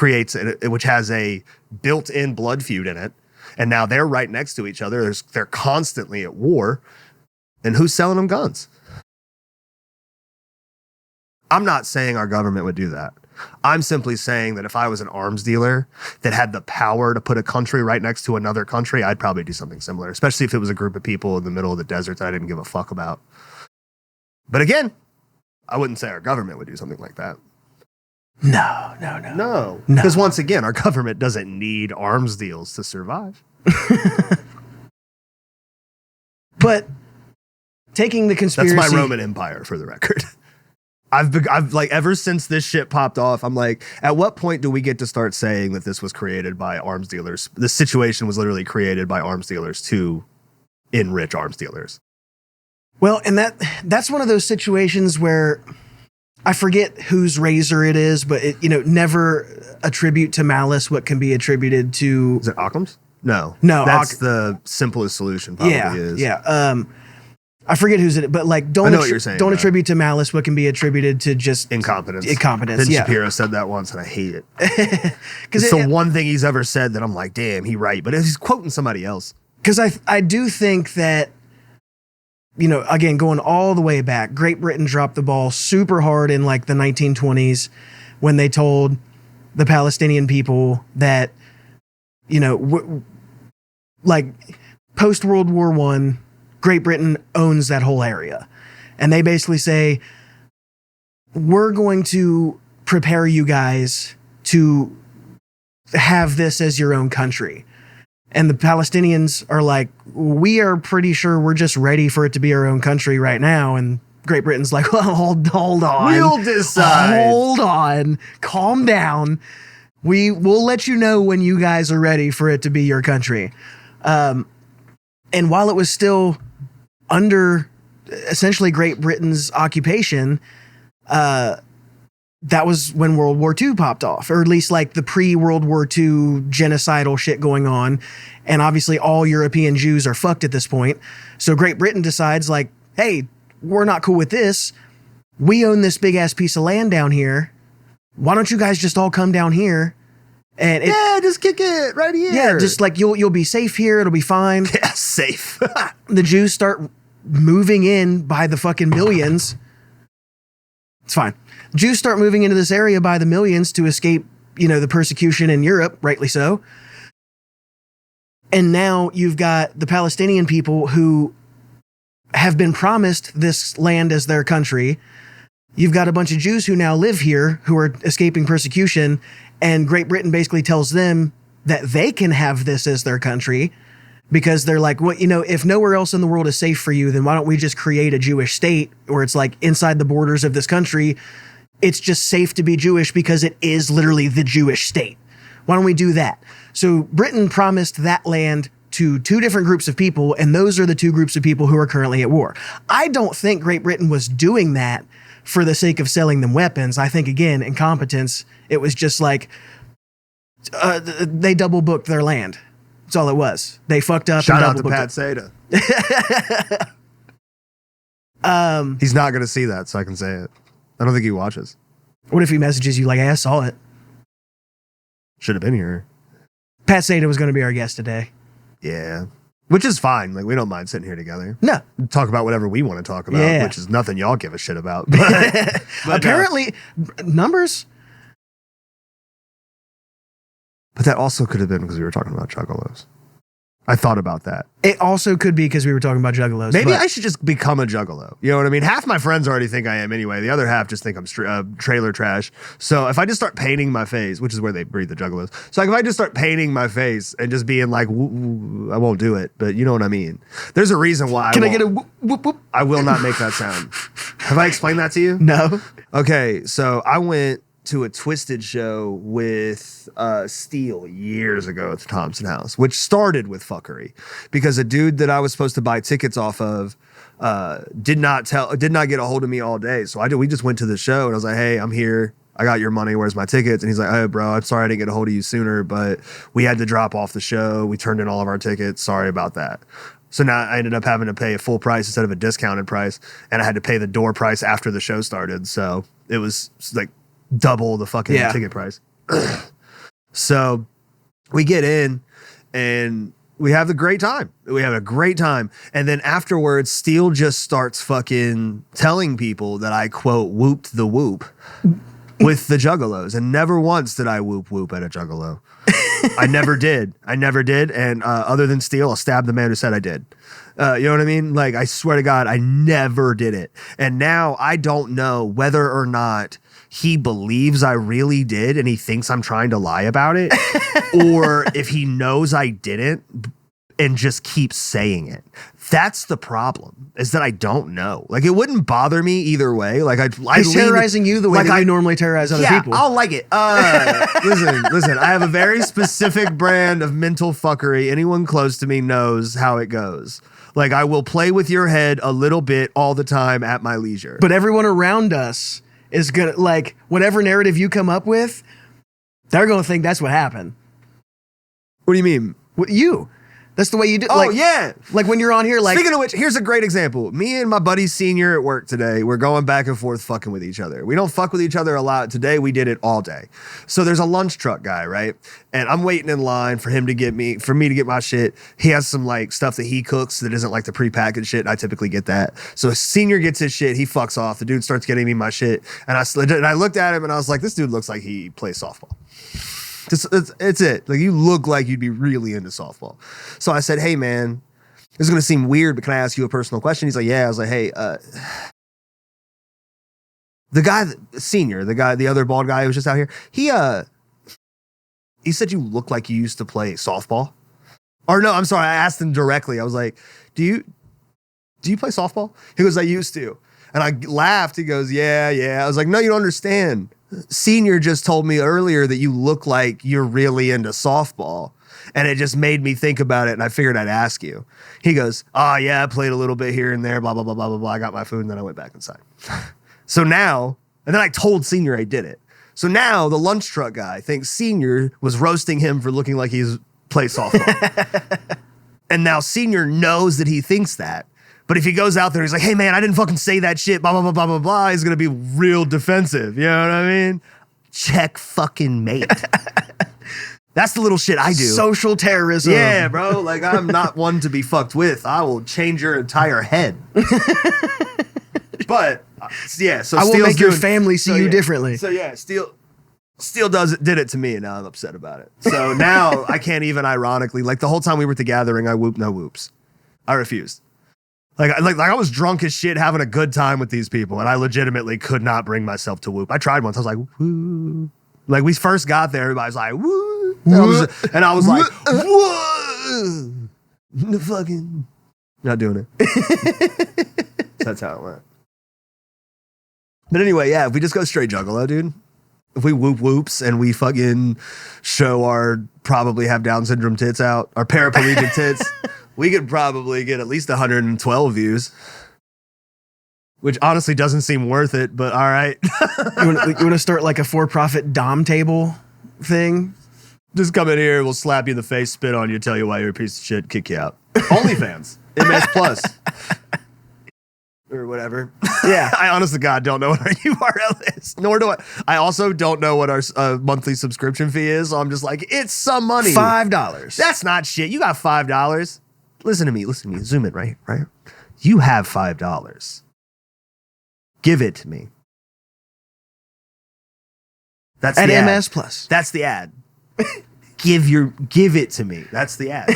has a built-in blood feud in it. And now they're right next to each other. They're constantly at war. And who's selling them guns? I'm not saying our government would do that. I'm simply saying that if I was an arms dealer that had the power to put a country right next to another country, I'd probably do something similar, especially if it was a group of people in the middle of the desert that I didn't give a fuck about. But again, I wouldn't say our government would do something like that. No. Because once again, our government doesn't need arms deals to survive. But taking the conspiracy... That's my Roman Empire, for the record. I've ever since this shit popped off, I'm like, at what point do we get to start saying that this was created by arms dealers? This situation was literally created by arms dealers to enrich arms dealers. Well, and that's one of those situations where I forget whose razor it is, but it, never attribute to malice what can be attributed to... Is it Occam's? No. That's the simplest solution probably is. Yeah. I forget who's it, but don't attribute to malice what can be attributed to just incompetence. Ben Shapiro said that once, and I hate it. It's the one thing he's ever said that I'm like, damn, he's right. But he's quoting somebody else. Because I do think that, again, going all the way back, Great Britain dropped the ball super hard in the 1920s when they told the Palestinian people that, post World War I, Great Britain owns that whole area. And they basically say, we're going to prepare you guys to have this as your own country. And the Palestinians are like, we are pretty sure we're just ready for it to be our own country right now. And Great Britain's like, well, hold on. We'll decide. Hold on. Calm down. We'll let you know when you guys are ready for it to be your country. And while it was still under essentially Great Britain's occupation, that was when World War II popped off, or at least the pre-World War II genocidal shit going on. And obviously all European Jews are fucked at this point. So Great Britain decides hey, we're not cool with this. We own this big ass piece of land down here. Why don't you guys just all come down here? And just kick it right here. Yeah, just you'll be safe here. It'll be fine. Yeah, safe. The Jews start moving in by the fucking millions. It's fine. Jews start moving into this area by the millions to escape, the persecution in Europe, rightly so. And now you've got the Palestinian people who have been promised this land as their country. You've got a bunch of Jews who now live here who are escaping persecution, and Great Britain basically tells them that they can have this as their country because they're like, well, if nowhere else in the world is safe for you, then why don't we just create a Jewish state where it's inside the borders of this country, it's just safe to be Jewish because it is literally the Jewish state. Why don't we do that? So Britain promised that land to 2 different groups of people, and those are the 2 groups of people who are currently at war. I don't think Great Britain was doing that for the sake of selling them weapons. I think, again, incompetence. It was just They double booked their land. That's all it was. They fucked up. Shout out to Pat Seda. He's not gonna see that, so I can say it. I don't think he watches. What if he messages you like, "Hey, I saw it. Should have been here." Pat Seda was going to be our guest today. Yeah, which is fine. Like, we don't mind sitting here together. No, talk about whatever we want to talk about, which is nothing y'all give a shit about. But apparently, numbers. But that also could have been because we were talking about juggalos. I thought about that. It also could be because we were talking about juggalos. Maybe I should just become a juggalo. You know what I mean? Half my friends already think I am anyway. The other half just think I'm trailer trash. So if I just start painting my face, which is where they breed the juggalos. So like if I just start painting my face and just being like, I won't do it. But you know what I mean? There's a reason why. Can I get a whoop, whoop, whoop? I will not make that sound. Have I explained that to you? No. Okay, so I went to a Twisted show with Steele years ago at the Thompson House, which started with fuckery because a dude that I was supposed to buy tickets off of did not get a hold of me all day. So we just went to the show and I was like, "Hey, I'm here. I got your money. Where's my tickets?" And he's like, "Hey, bro, I'm sorry I didn't get a hold of you sooner, but we had to drop off the show. We turned in all of our tickets. Sorry about that." So now I ended up having to pay a full price instead of a discounted price, and I had to pay the door price after the show started. So it was like double the fucking ticket price. So we get in and we have a great time. And then afterwards, Steele just starts fucking telling people that I, quote, whooped the whoop with the juggalos. And never once did I whoop at a juggalo. I never did. And other than Steele, I'll stab the man who said I did. You know what I mean? Like, I swear to God, I never did it. And now I don't know whether or not he believes I really did and he thinks I'm trying to lie about it, or if he knows I didn't and just keeps saying it. That's the problem, is that I don't know. Like, it wouldn't bother me either way. Like, he's terrorizing you the way that I normally terrorize other people. I'll like it. Listen, I have a very specific brand of mental fuckery. Anyone close to me knows how it goes. Like, I will play with your head a little bit all the time at my leisure. But everyone around us is gonna, like, whatever narrative you come up with, they're gonna think that's what happened. What do you mean? You. That's the way you do. Oh, yeah. Like when you're on here, like. Speaking of which, here's a great example. Me and my buddy Senior at work today, we're going back and forth fucking with each other. We don't fuck with each other a lot. Today, we did it all day. So there's a lunch truck guy, right? And I'm waiting in line for me to get my shit. He has some like stuff that he cooks that isn't like the prepackaged shit. I typically get that. So Senior gets his shit. He fucks off. The dude starts getting me my shit. And I looked at him and I was like, this dude looks like he plays softball. It's it. Like, you look like you'd be really into softball. So I said, "Hey, man, this is going to seem weird, but can I ask you a personal question?" He's like, "Yeah." I was like, "Hey, the guy, Senior, the other bald guy who was just out here, he said you look like you used to play softball." Or no, I'm sorry. I asked him directly. I was like, do you play softball? He goes, "I used to." And I laughed. He goes, yeah. I was like, "No, you don't understand. Senior just told me earlier that you look like you're really into softball." And it just made me think about it, and I figured I'd ask you. He goes, "Oh, yeah, I played a little bit here and there, blah, blah, blah, blah, blah, blah. I got my food," and then I went back inside. So now, and then I told Senior I did it. So now the lunch truck guy thinks Senior was roasting him for looking like he's played softball. And now Senior knows that he thinks that. But if he goes out there, he's like, "Hey, man, I didn't fucking say that shit, blah, blah, blah, blah, blah, blah," he's going to be real defensive. You know what I mean? Check fucking mate. That's the little shit I do. Social terrorism. Yeah, bro. Like, I'm not one to be fucked with. I will change your entire head. But, yeah. So I will make your family see you differently. So, yeah, Steele did it to me, and now I'm upset about it. So now I can't even ironically, like, the whole time we were at the gathering, I whooped no whoops. I refused. Like I was drunk as shit having a good time with these people, and I legitimately could not bring myself to whoop. I tried once. I was like, woo. Like, we first got there, everybody's like, woo. And I was like, whoa. No fucking. Not doing it. That's how it went. But anyway, yeah, if we just go straight juggalo, dude. If we whoops and we fucking show our probably have Down syndrome tits out, our paraplegic tits, we could probably get at least 112 views, which honestly doesn't seem worth it, but all right. You want to start like a for-profit Dom table thing? Just come in here, we'll slap you in the face, spit on you, tell you why you're a piece of shit, kick you out. OnlyFans. MS Plus. Or whatever. Yeah. I honestly, God, don't know what our URL is. Nor do I. I also don't know what our monthly subscription fee is. So I'm just like, it's some money. $5. That's not shit. You got $5. Listen to me. Zoom in, right? You have $5. Give it to me. That's at the ad. MS Plus. That's the ad. Give it to me. That's the ad.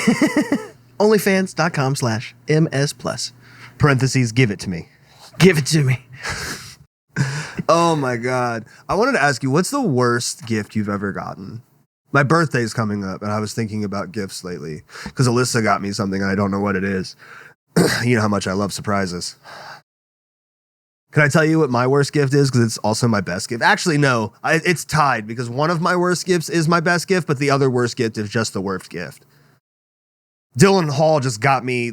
Onlyfans.com/MS Plus. Parentheses, give it to me. Give it to me. Oh my God. I wanted to ask you, what's the worst gift you've ever gotten? My birthday's coming up, and I was thinking about gifts lately because Alyssa got me something, and I don't know what it is. You know how much I love surprises. Can I tell you what my worst gift is? Because it's also my best gift. Actually, no. It's tied because one of my worst gifts is my best gift, but the other worst gift is just the worst gift. Dylan Hall just got me,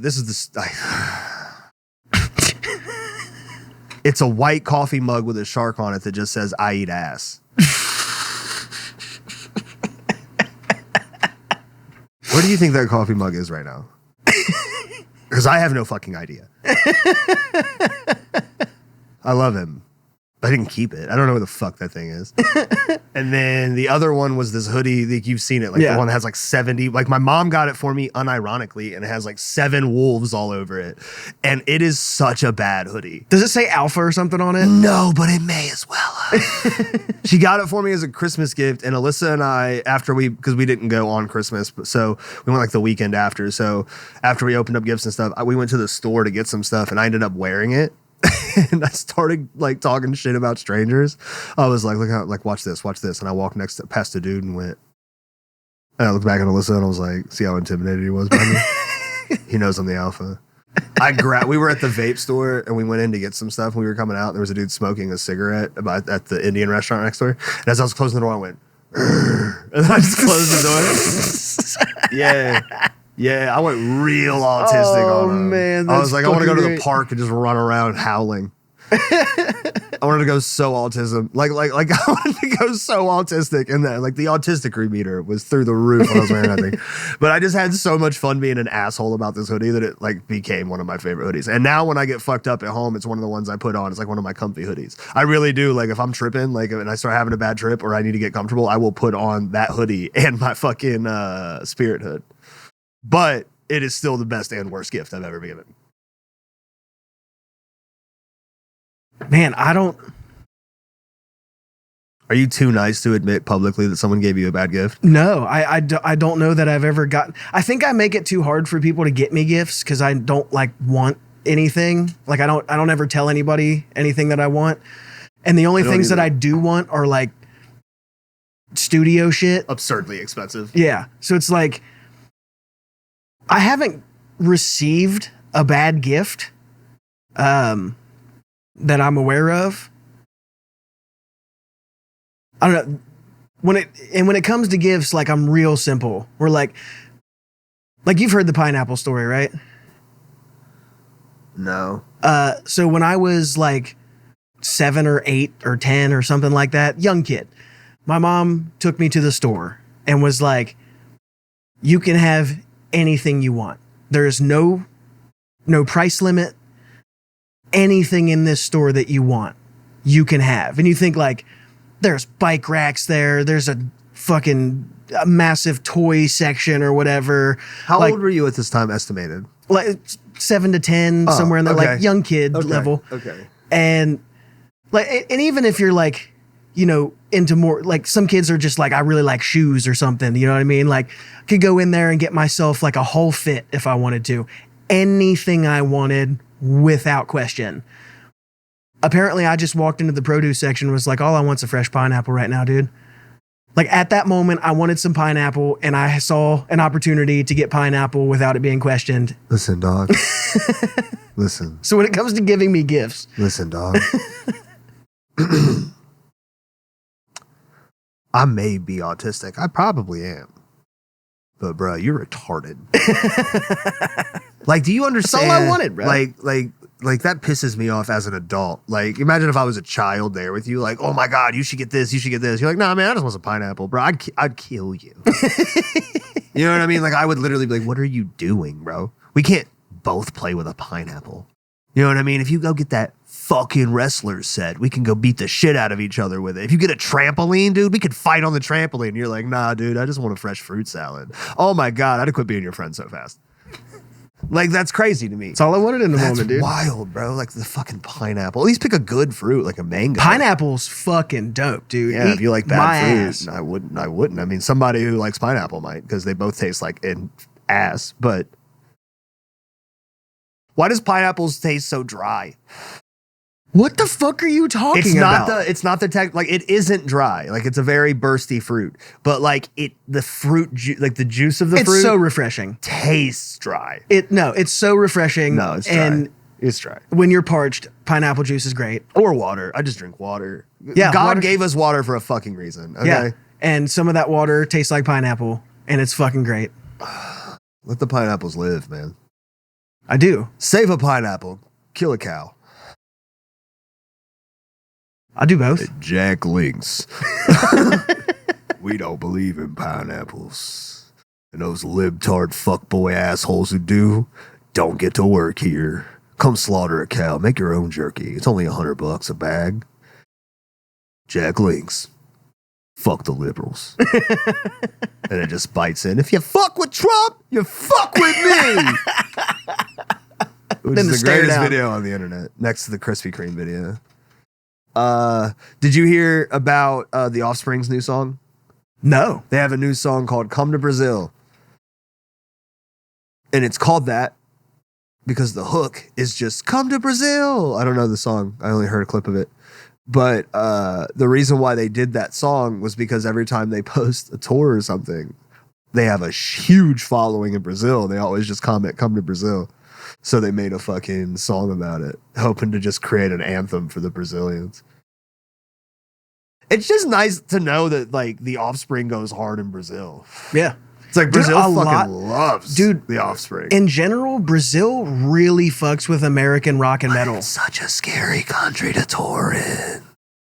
it's a white coffee mug with a shark on it that just says, I eat ass. Where do you think that coffee mug is right now? Because I have no fucking idea. I love him. I didn't keep it. I don't know where the fuck that thing is. And then the other one was this hoodie. Like you've seen it. Like the one that has like 70. Like my mom got it for me unironically, and it has like 7 wolves all over it. And it is such a bad hoodie. Does it say alpha or something on it? No, but it may as well. She got it for me as a Christmas gift. And Alyssa and I, because we didn't go on Christmas, so we went like the weekend after. So after we opened up gifts and stuff, we went to the store to get some stuff, and I ended up wearing it. And I started like talking shit about strangers. I was like, look how, like, watch this. And I walked past a dude and went, and I looked back at Alyssa and I was like, see how intimidated he was by me? He knows I'm the alpha. We were at the vape store and we went in to get some stuff. And we were coming out. There was a dude smoking a cigarette at the Indian restaurant next door. And as I was closing the door, I went, and then I just closed the door. Yeah, I went real autistic on him. Man, I was like, I want to go to the park and just run around howling. I wanted to go so autism. Like I wanted to go so autistic, and then like the autistic meter was through the roof when I was wearing that thing. But I just had so much fun being an asshole about this hoodie that it like became one of my favorite hoodies. And now when I get fucked up at home, it's one of the ones I put on. It's like one of my comfy hoodies. I really do. Like if I'm tripping, like and I start having a bad trip or I need to get comfortable, I will put on that hoodie and my fucking Spirit hood. But it is still the best and worst gift I've ever been given. Man, Are you too nice to admit publicly that someone gave you a bad gift? No, I don't know that I've ever gotten. I think I make it too hard for people to get me gifts because I don't like want anything. Like I don't ever tell anybody anything that I want. And the only things that I do want are like studio shit. Absurdly expensive. Yeah. So it's like, I haven't received a bad gift that I'm aware of. I don't know. When it comes to gifts, like I'm real simple. We're like you've heard the pineapple story, right? No. So when I was like 7 or 8 or 10 or something like that, young kid, my mom took me to the store and was like, you can have anything you want. There is no price limit. Anything in this store that you want, you can have. And you think like, there's bike racks there. There's a fucking massive toy section or whatever. How old were you at this time estimated? Like 7 to 10, somewhere in there, like young kid level. Okay. And like, and even if you're like, you know, into more, like some kids are just like, I really like shoes or something. You know what I mean? Like I could go in there and get myself like a whole fit if I wanted to. Anything I wanted without question. Apparently I just walked into the produce section and was like, all I want's a fresh pineapple right now, dude. Like at that moment I wanted some pineapple and I saw an opportunity to get pineapple without it being questioned. Listen, dog. Listen. So when it comes to giving me gifts. Listen, dog. I may be autistic. I probably am. But bro, you're retarded. Like, do you understand? That's all I wanted, bro. like that pisses me off as an adult. Like, imagine if I was a child there with you, like, oh my God, you should get this, you should get this. You're like, nah, man, I just want some pineapple, bro. I'd kill you. You know what I mean? Like, I would literally be like, what are you doing, bro? We can't both play with a pineapple. You know what I mean? If you go get that fucking wrestler set, we can go beat the shit out of each other with it. If you get a trampoline, dude, we could fight on the trampoline. You're like, nah, dude, I just want a fresh fruit salad. Oh my God, I'd have quit being your friend so fast. Like, that's crazy to me. That's all I wanted in the moment, dude. Wild, bro. Like the fucking pineapple. At least pick a good fruit, like a mango. Pineapple's fucking dope, dude. Yeah, if you like bad fruit, ass. I wouldn't. I mean, somebody who likes pineapple might, because they both taste like an ass. But why does pineapples taste so dry? What the fuck are you talking about? It's not the tech. Like, it isn't dry. Like, it's a very bursty fruit. But like the fruit, like the juice of the fruit, it's so refreshing. Tastes dry. It's so refreshing. No, it's dry. And it's dry. when you're parched, pineapple juice is great. Or water. I just drink water. Yeah, God gave us water for a fucking reason. Okay? Yeah, and some of that water tastes like pineapple, and it's fucking great. Let the pineapples live, man. I do. Save a pineapple. Kill a cow. I do both. Jack Links. We don't believe in pineapples. And those libtard fuckboy assholes who do, don't get to work here. Come slaughter a cow. Make your own jerky. It's only $100 a bag. Jack Links. Fuck the liberals. And it just bites in. If you fuck with Trump, you fuck with me. Which is the greatest video on the internet, next to the Krispy Kreme video. Did you hear about The Offspring's new song? No. They have a new song called Come to Brazil. And it's called that because the hook is just come to Brazil. I don't know the song. I only heard a clip of it. But the reason why they did that song was because every time they post a tour or something, they have a huge following in Brazil. They always just comment, come to Brazil. So they made a fucking song about it, hoping to just create an anthem for the Brazilians. It's just nice to know that, like, The Offspring goes hard in Brazil. Yeah. It's like Brazil fucking loves The Offspring. In general, Brazil really fucks with American rock and metal. It's such a scary country to tour in.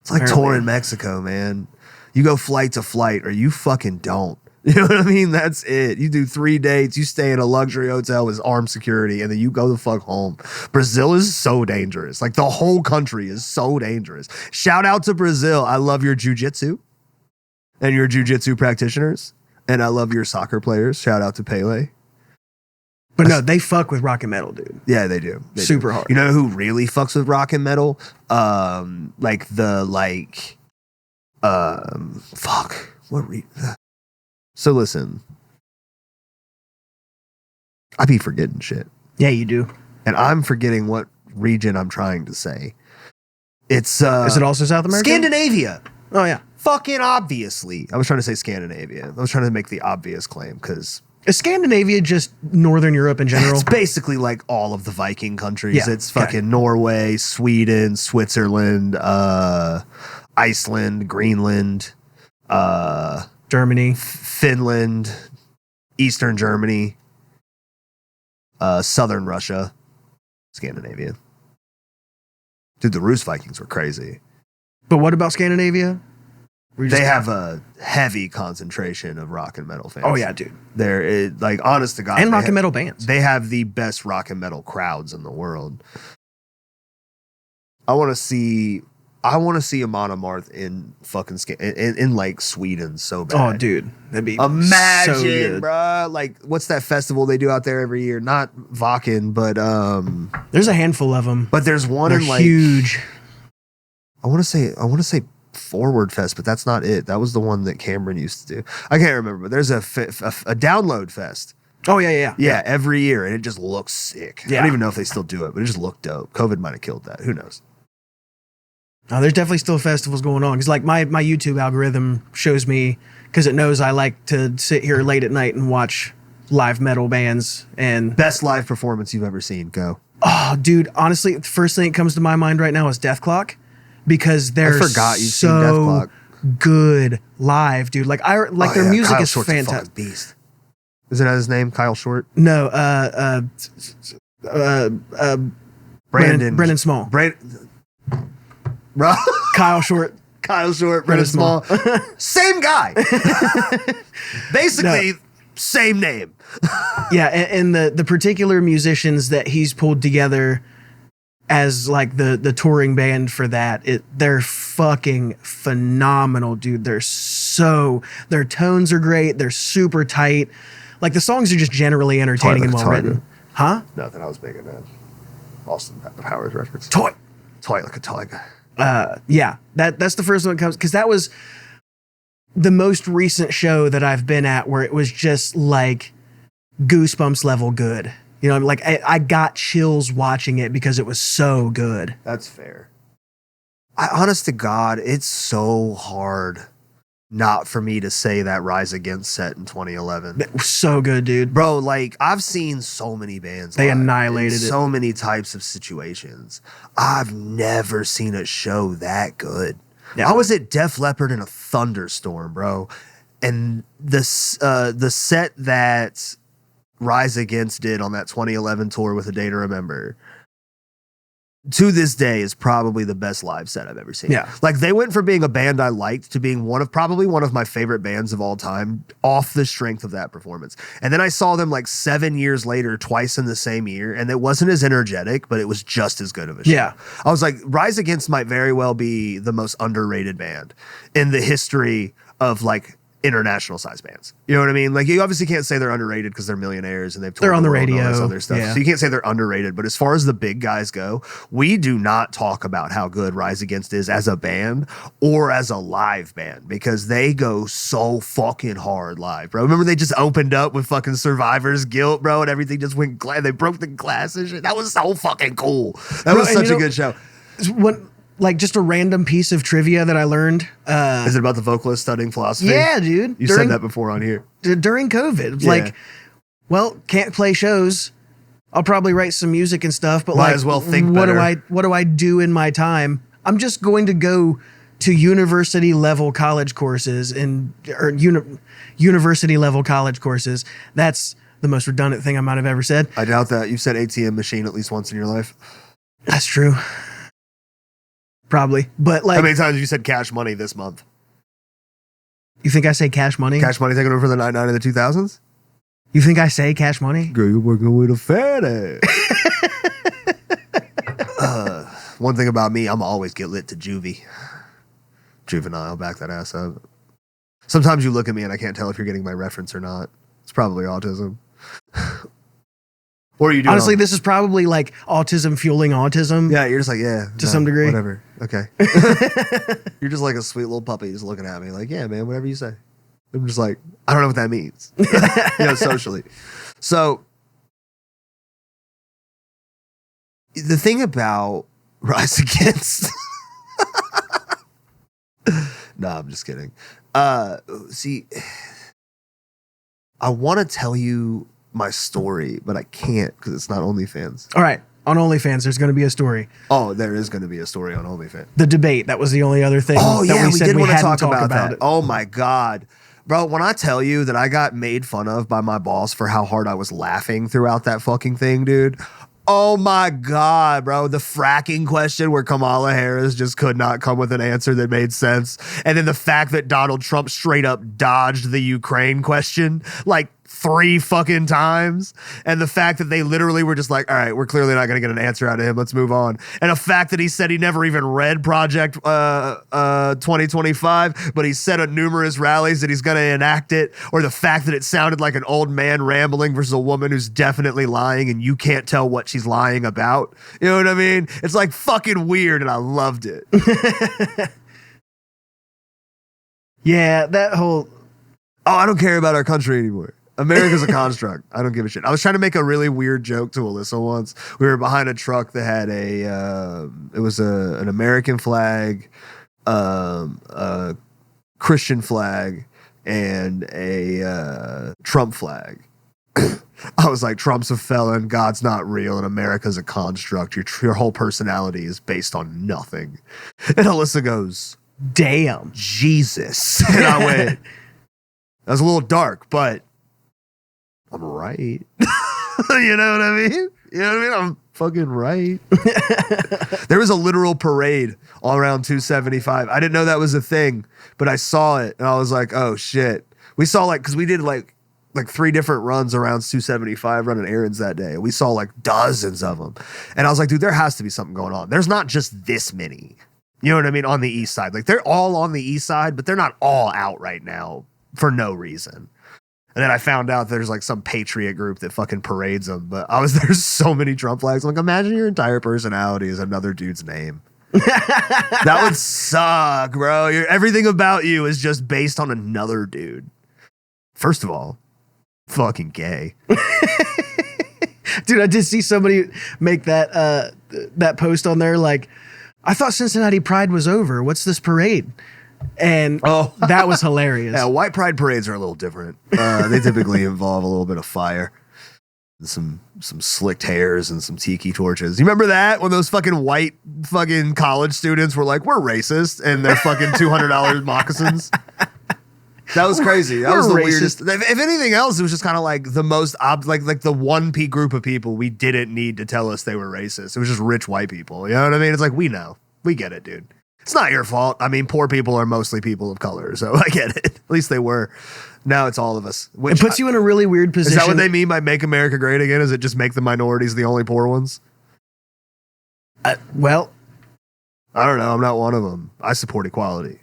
It's like touring Mexico, man. You go flight to flight or you fucking don't. You know what I mean? That's it. You do 3 dates, you stay in a luxury hotel with armed security, and then you go the fuck home. Brazil is so dangerous. Like, the whole country is so dangerous. Shout out to Brazil. I love your jiu-jitsu and your jiu-jitsu practitioners. And I love your soccer players. Shout out to Pele. But no, they fuck with rock and metal, dude. Yeah, they do. Super hard. You know who really fucks with rock and metal? So listen, I be forgetting shit. Yeah, you do. And I'm forgetting what region I'm trying to say. It's is it also South America? Scandinavia. Oh yeah. Fucking obviously. I was trying to say Scandinavia. I was trying to make the obvious claim because is Scandinavia just Northern Europe in general? It's basically like all of the Viking countries. Yeah, it's fucking Norway, Sweden, Switzerland, Iceland, Greenland, Germany, Finland, Eastern Germany, Southern Russia, Scandinavia. Dude, the Rus Vikings were crazy. But what about Scandinavia? They have a heavy concentration of rock and metal fans. Oh yeah, dude. They're like, honest to God, and rock and metal bands. They have the best rock and metal crowds in the world. I want to see Amon Amarth in fucking in like Sweden so bad. Oh, dude, that'd be imagine, so good. Bruh. Like, what's that festival they do out there every year? Not Wacken, but there's a handful of them. But there's one in like huge. I want to say Forward Fest, but that's not it. That was the one that Cameron used to do. I can't remember, but there's a Download Fest. Oh yeah. Yeah, every year, and it just looks sick. Yeah. I don't even know if they still do it, but it just looked dope. COVID might have killed that. Who knows? Oh, there's definitely still festivals going on. Because like my YouTube algorithm shows me, because it knows I like to sit here late at night and watch live metal bands. And best live performance you've ever seen. Go. Oh, dude, honestly, the first thing that comes to my mind right now is Dethklok. Because they're so good live, dude. Like their music Kyle is Short's fantastic. A beast. Isn't that his name, Kyle Short? No, Brendan Small. Kyle Short. Kyle Short, Brendan Small. Same guy. Basically, same name. Yeah, and the particular musicians that he's pulled together as like the touring band for that, they're fucking phenomenal, dude. Their tones are great. They're super tight. Like the songs are just generally entertaining and well written. Huh? Nothing. I was big in Austin Powers reference. Toy like a tiger. Yeah, that's the first one that comes, because that was the most recent show that I've been at where it was just like Goosebumps level good. You know, like I got chills watching it because it was so good. That's fair. Honest to God, it's so hard not for me to say that Rise Against set in 2011. It was so good, dude. Bro, like I've seen so many bands. They annihilated it. So many types of situations. I've never seen a show that good. Yeah. I was at Def Leppard in a thunderstorm, bro. And the set that Rise Against did on that 2011 tour with A Day to Remember, to this day, is probably the best live set I've ever seen. Yeah. Like they went from being a band I liked to being probably one of my favorite bands of all time off the strength of that performance. And then I saw them like 7 years later, twice in the same year, and it wasn't as energetic, but it was just as good of a show. Yeah. I was like, Rise Against might very well be the most underrated band in the history of like international size bands. You know what I mean? Like you obviously can't say they're underrated because they're millionaires and they're on the radio and all this other stuff. Yeah. So you can't say they're underrated. But as far as the big guys go, we do not talk about how good Rise Against is as a band or as a live band because they go so fucking hard live, bro. Remember they just opened up with fucking Survivor's Guilt, bro, and everything just went they broke the glass and shit. That was so fucking cool. That was such a good show. Like just a random piece of trivia that I learned. Is it about the vocalist studying philosophy? Yeah, dude. You said that before on here. During COVID. It's like, well, can't play shows. I'll probably write some music and stuff, but might as well think better. What do I do in my time? I'm just going to go to university level college courses university level college courses. That's the most redundant thing I might have ever said. I doubt that. You've said ATM machine at least once in your life. That's true. Probably. But like, how many times have you said cash money this month? You think I say cash money? Cash money taking over for the 99 of the 2000s? You think I say cash money? Girl, you're working with a fat ass. One thing about me, I'm always get lit to juvie. Juvenile, back that ass up. Sometimes you look at me and I can't tell if you're getting my reference or not. It's probably autism. Or you do. Honestly, this is probably like autism fueling autism. Yeah, you're just like, some degree. Whatever. Okay. You're just like a sweet little puppy just looking at me like, yeah, man, whatever you say. I'm just like, I don't know what that means. Socially. So the thing about Rise Against. No, I'm just kidding. See, I want to tell you my story, but I can't because it's not OnlyFans. All right. On OnlyFans, there's going to be a story. Oh, there is going to be a story on OnlyFans. The debate, that was the only other thing. Oh, that yeah, we did want to talk about that. It. Oh, my God. Bro, when I tell you that I got made fun of by my boss for how hard I was laughing throughout that fucking thing, dude. Oh, my God, bro. The fracking question where Kamala Harris just could not come with an answer that made sense. And then the fact that Donald Trump straight up dodged the Ukraine question, like, 3 fucking times, and the fact that they literally were just like, all right, we're clearly not going to get an answer out of him, let's move on. And the fact that he said he never even read Project 2025, but he said at numerous rallies that he's going to enact it, or the fact that it sounded like an old man rambling versus a woman who's definitely lying and you can't tell what she's lying about. You know what I mean? It's like fucking weird, and I loved it. Yeah, that whole... Oh, I don't care about our country anymore. America's a construct. I don't give a shit. I was trying to make a really weird joke to Alyssa once. We were behind a truck that had an American flag, a Christian flag, and a Trump flag. I was like, Trump's a felon, God's not real, and America's a construct. Your whole personality is based on nothing. And Alyssa goes, damn. Jesus. And I went, that was a little dark, but I'm right. You know what I mean? You know what I mean? I'm fucking right. There was a literal parade all around 275. I didn't know that was a thing, but I saw it and I was like, oh shit. We saw like, because we did like 3 different runs around 275 running errands that day. We saw like dozens of them. And I was like, dude, there has to be something going on. There's not just this many. You know what I mean? On the east side. Like they're all on the east side, but they're not all out right now for no reason. And then I found out there's like some patriot group that fucking parades them. But there's so many Trump flags. I'm like, imagine your entire personality is another dude's name. That would suck, bro. Everything about you is just based on another dude. First of all, fucking gay. Dude, I did see somebody make that post on there like, I thought Cincinnati Pride was over. What's this parade? And that was hilarious. Yeah, white pride parades are a little different. They typically involve a little bit of fire, and some slicked hairs, and some tiki torches. You remember that when those fucking white fucking college students were like, "We're racist," and their fucking $200 moccasins. That was crazy. That was the weirdest. If anything else, it was just kind of like the most like the 1P group of people we didn't need to tell us they were racist. It was just rich white people. You know what I mean? It's like, we know. We get it, dude. It's not your fault. I mean, poor people are mostly people of color, so I get it. At least they were. Now it's all of us. It puts you in a really weird position. Is that what they mean by make America great again? Is it just make the minorities the only poor ones? Well, I don't know. I'm not one of them. I support equality,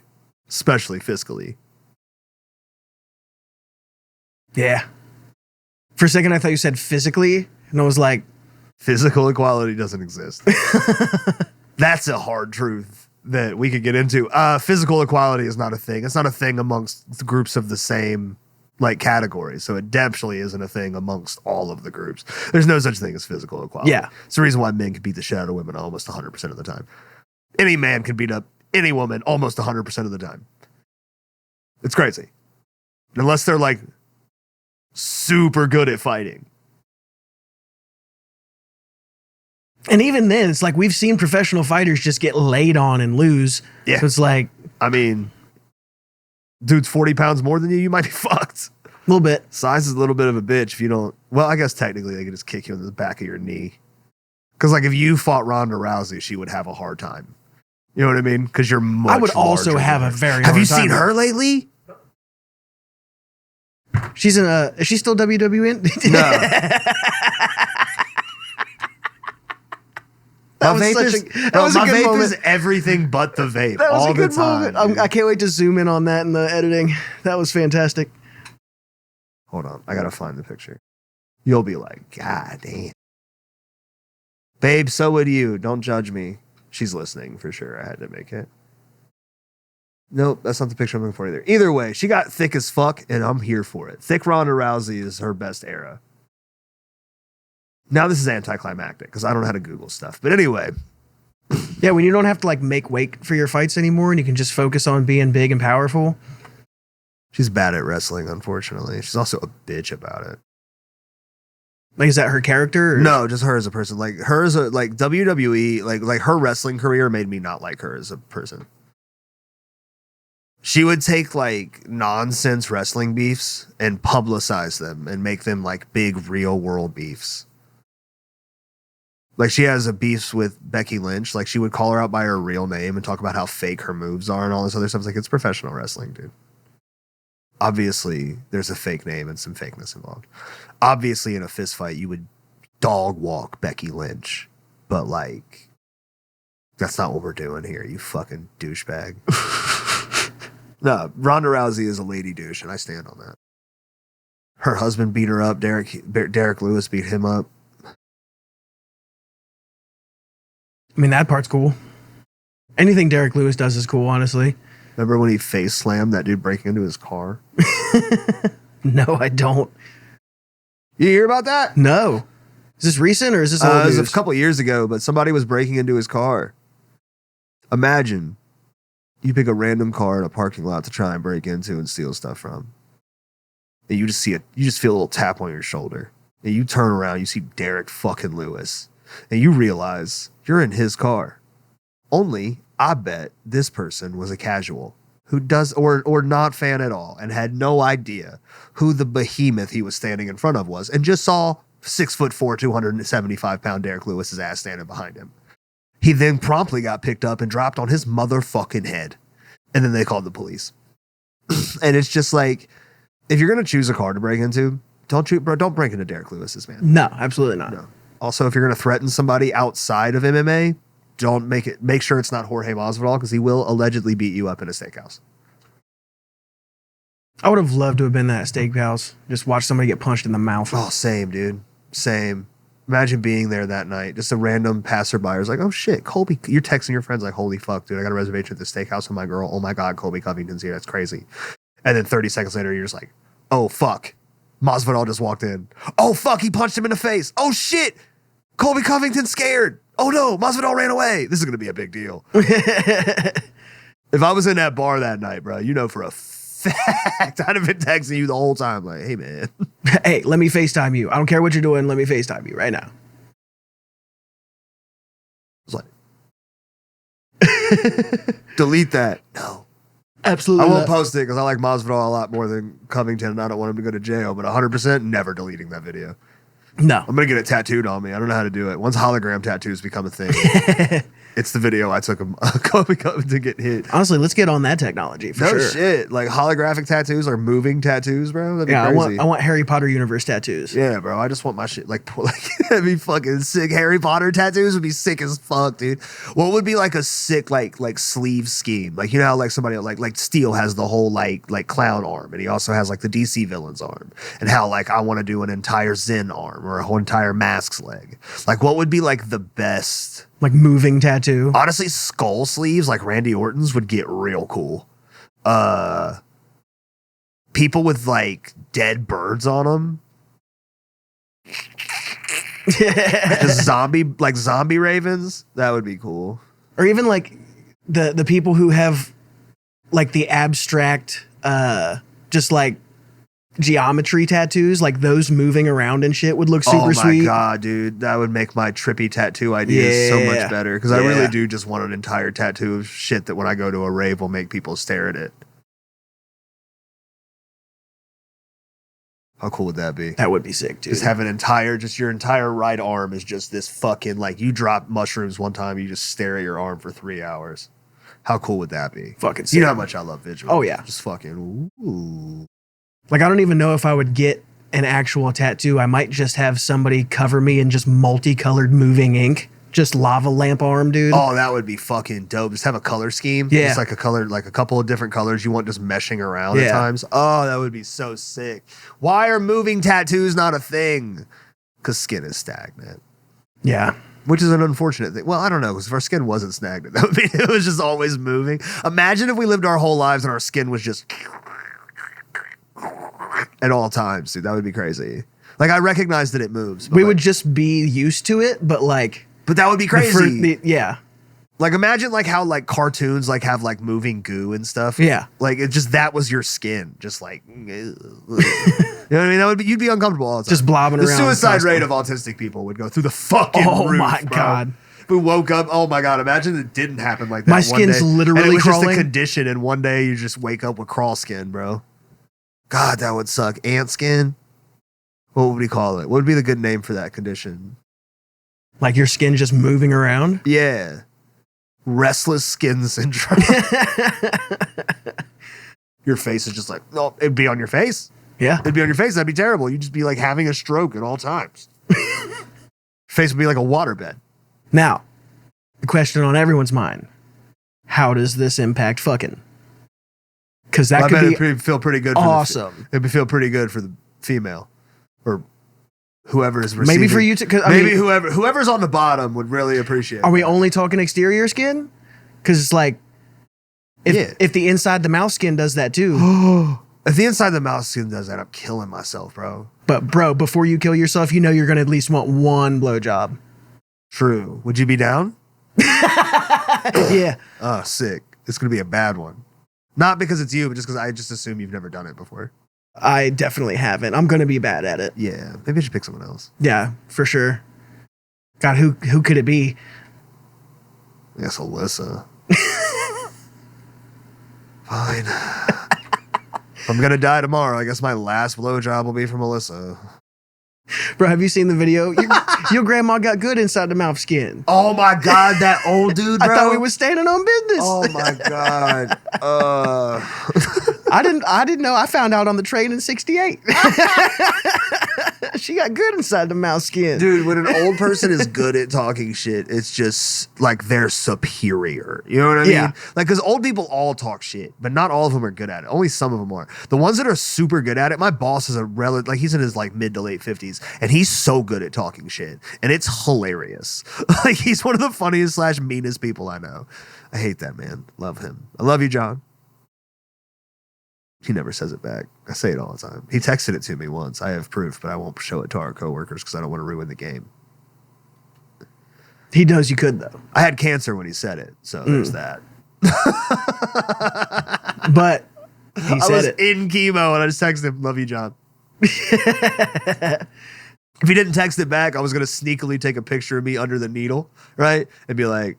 especially fiscally. Yeah. For a second, I thought you said physically, and I was like, physical equality doesn't exist. That's a hard truth that we could get into. Physical equality is not a thing. It's not a thing amongst the groups of the same like category. So it definitely isn't a thing amongst all of the groups. There's no such thing as physical equality. Yeah. It's the reason why men can beat the shit out of women almost 100% of the time. Any man can beat up any woman almost 100% of the time. It's crazy. Unless they're like super good at fighting. And even then, it's like we've seen professional fighters just get laid on and lose. Yeah. So it's like, I mean, dude's 40 pounds more than you might be fucked. A little bit. Size is a little bit of a bitch if you don't. Well, I guess technically they could just kick you in the back of your knee. Because like if you fought Ronda Rousey, she would have a hard time. You know what I mean? Because you're much I would also have a very hard time. Have you seen her lately? She's in a. Is she still WWE? No. My vape is everything but the vape. That was all a good the time. moment. I can't wait to zoom in on that in the editing. That was fantastic. Hold on. I got to find the picture. You'll be like, God damn. Babe, so would you. Don't judge me. She's listening for sure. I had to make it. Nope, that's not the picture I'm looking for either. Either way, she got thick as fuck, and I'm here for it. Thick Ronda Rousey is her best era. Now this is anticlimactic because I don't know how to Google stuff. But anyway. Yeah, when you don't have to like make weight for your fights anymore and you can just focus on being big and powerful. She's bad at wrestling, unfortunately. She's also a bitch about it. Like, is that her character? Or? No, just her as a person. Like her as a like WWE, like her wrestling career made me not like her as a person. She would take like nonsense wrestling beefs and publicize them and make them like big real world beefs. Like she has a beef with Becky Lynch. Like she would call her out by her real name and talk about how fake her moves are and all this other stuff. It's like, it's professional wrestling, dude. Obviously, there's a fake name and some fakeness involved. Obviously, in a fist fight, you would dog walk Becky Lynch. But like, that's not what we're doing here, you fucking douchebag. No, Ronda Rousey is a lady douche, and I stand on that. Her husband beat her up. Derek Lewis beat him up. I mean, that part's cool. Anything Derek Lewis does is cool, honestly. Remember when he face slammed that dude breaking into his car? No, I don't. You hear about that? No. Is this recent or is this old news? It was a couple years ago, but somebody was breaking into his car. Imagine you pick a random car in a parking lot to try and break into and steal stuff from. And you just feel a little tap on your shoulder. And you turn around, you see Derek fucking Lewis. And you realize you're in his car. Only, I bet this person was a casual who does or not fan at all and had no idea who the behemoth he was standing in front of was and just saw 6'4", 275-pound Derek Lewis's ass standing behind him. He then promptly got picked up and dropped on his motherfucking head. And then they called the police. And it's just like, if you're going to choose a car to break into, don't break into Derek Lewis's, man. No, absolutely not. No. Also, if you're going to threaten somebody outside of MMA, make sure it's not Jorge Masvidal, because he will allegedly beat you up in a steakhouse. I would have loved to have been that steakhouse. Just watch somebody get punched in the mouth. Oh, same, dude. Same. Imagine being there that night. Just a random passerby is like, oh shit, Colby. You're texting your friends like, holy fuck, dude, I got a reservation at the steakhouse with my girl. Oh my God, Colby Covington's here. That's crazy. And then 30 seconds later, you're just like, oh fuck, Masvidal just walked in. Oh fuck, he punched him in the face. Oh shit, Colby Covington's scared. Oh no, Masvidal ran away. This is going to be a big deal. If I was in that bar that night, bro, you know for a fact, I'd have been texting you the whole time like, hey, man. Hey, let me FaceTime you. I don't care what you're doing. Let me FaceTime you right now. It's like, delete that. No. Absolutely I won't not. post it because I like Masvidal a lot more than Covington, and I don't want him to go to jail, but 100% never deleting that video. No. I'm going to get it tattooed on me. I don't know how to do it. Once hologram tattoos become a thing, it's the video I took him to get hit. Honestly, let's get on that technology for sure. No shit. Like holographic tattoos or moving tattoos, bro. That'd be crazy. I want Harry Potter universe tattoos. Yeah, bro. I just want my shit like that'd be fucking sick. Harry Potter tattoos would be sick as fuck, dude. What would be like a sick like sleeve scheme? Like, you know how like somebody like Steel has the whole like clown arm, and he also has like the DC villain's arm, and how like I want to do an entire Zen arm or a whole entire Mask's leg. Like, what would be like the best? Like moving tattoo. Honestly, skull sleeves like Randy Orton's would get real cool. People with like dead birds on them. zombie ravens. That would be cool. Or even like the people who have like the abstract just like geometry tattoos, like those moving around and shit would look super sweet. Oh my God, dude. That would make my trippy tattoo ideas so much better. Because I really do just want an entire tattoo of shit that when I go to a rave will make people stare at it. How cool would that be? That would be sick, dude. Just have your entire right arm is just this fucking, like, you drop mushrooms one time, you just stare at your arm for 3 hours. How cool would that be? Fucking sick. You know how much I love visuals. Oh, yeah. Just fucking, ooh. Like, I don't even know if I would get an actual tattoo. I might just have somebody cover me in just multicolored moving ink. Just lava lamp arm, dude. Oh, that would be fucking dope. Just have a color scheme. Yeah. Just like a color, like a couple of different colors you want just meshing around at times. Oh, that would be so sick. Why are moving tattoos not a thing? Because skin is stagnant. Yeah. Which is an unfortunate thing. Well, I don't know, because if our skin wasn't stagnant, that would be, it was just always moving. Imagine if we lived our whole lives and our skin was just at all times, dude. That would be crazy. Like, I recognize that it moves. We would just be used to it, but like... But that would be crazy. Yeah. Like, imagine like how like cartoons like have like moving goo and stuff. Yeah. Like, it just, that was your skin. Just like, you know what I mean? That would be, you'd be uncomfortable all the time. Just blobbing around. The suicide rate of autistic people would go through the fucking roof. Oh my bro. God. If we woke up, oh my God, imagine it didn't happen like that. My skin's literally and it was crawling. just a condition, and one day you just wake up with crawl skin, bro. God, that would suck. Ant skin? What would we call it? What would be the good name for that condition? Like your skin just moving around? Yeah. Restless skin syndrome. Your face is just like, no, it'd be on your face. Yeah. It'd be on your face. That'd be terrible. You'd just be like having a stroke at all times. Face would be like a waterbed. Now, the question on everyone's mind: how does this impact fucking? Because that could feel pretty good. Awesome. It'd feel pretty good for the female, or whoever is receiving. Maybe for you too. Maybe whoever's on the bottom would really appreciate. Are we only talking exterior skin? Because it's like, if the inside the mouth skin does that too. If the inside the mouth skin does that, I'm killing myself, bro. But bro, before you kill yourself, you know you're gonna at least want one blowjob. True. Would you be down? Yeah. Oh, sick. It's gonna be a bad one. Not because it's you, but just because I just assume you've never done it before. I definitely haven't. I'm gonna be bad at it. Yeah. Maybe I should pick someone else. Yeah, for sure. God, who could it be? I guess Alyssa. Fine. If I'm gonna die tomorrow, I guess my last blowjob will be from Alyssa. Bro, have you seen the video? Your grandma got good inside the mouth skin. Oh my God, that old dude, bro. I thought we was standing on business. Oh my God. I didn't know. I found out on the train in 68. She got good inside the mouth skin. Dude, when an old person is good at talking shit, it's just like they're superior. You know what I mean? Yeah. Like, because old people all talk shit, but not all of them are good at it. Only some of them are. The ones that are super good at it, my boss is like he's in his like mid to late 50s, and he's so good at talking shit, and it's hilarious. Like, he's one of the funniest / meanest people I know. I hate that man. Love him. I love you, John. He never says it back. I say it all the time. He texted it to me once. I have proof, but I won't show it to our coworkers because I don't want to ruin the game. He knows you could, though. I had cancer when he said it, so there's that. But he said I was it. in chemo, and I just texted him, "Love you, John." If he didn't text it back, I was going to sneakily take a picture of me under the needle, right? And be like,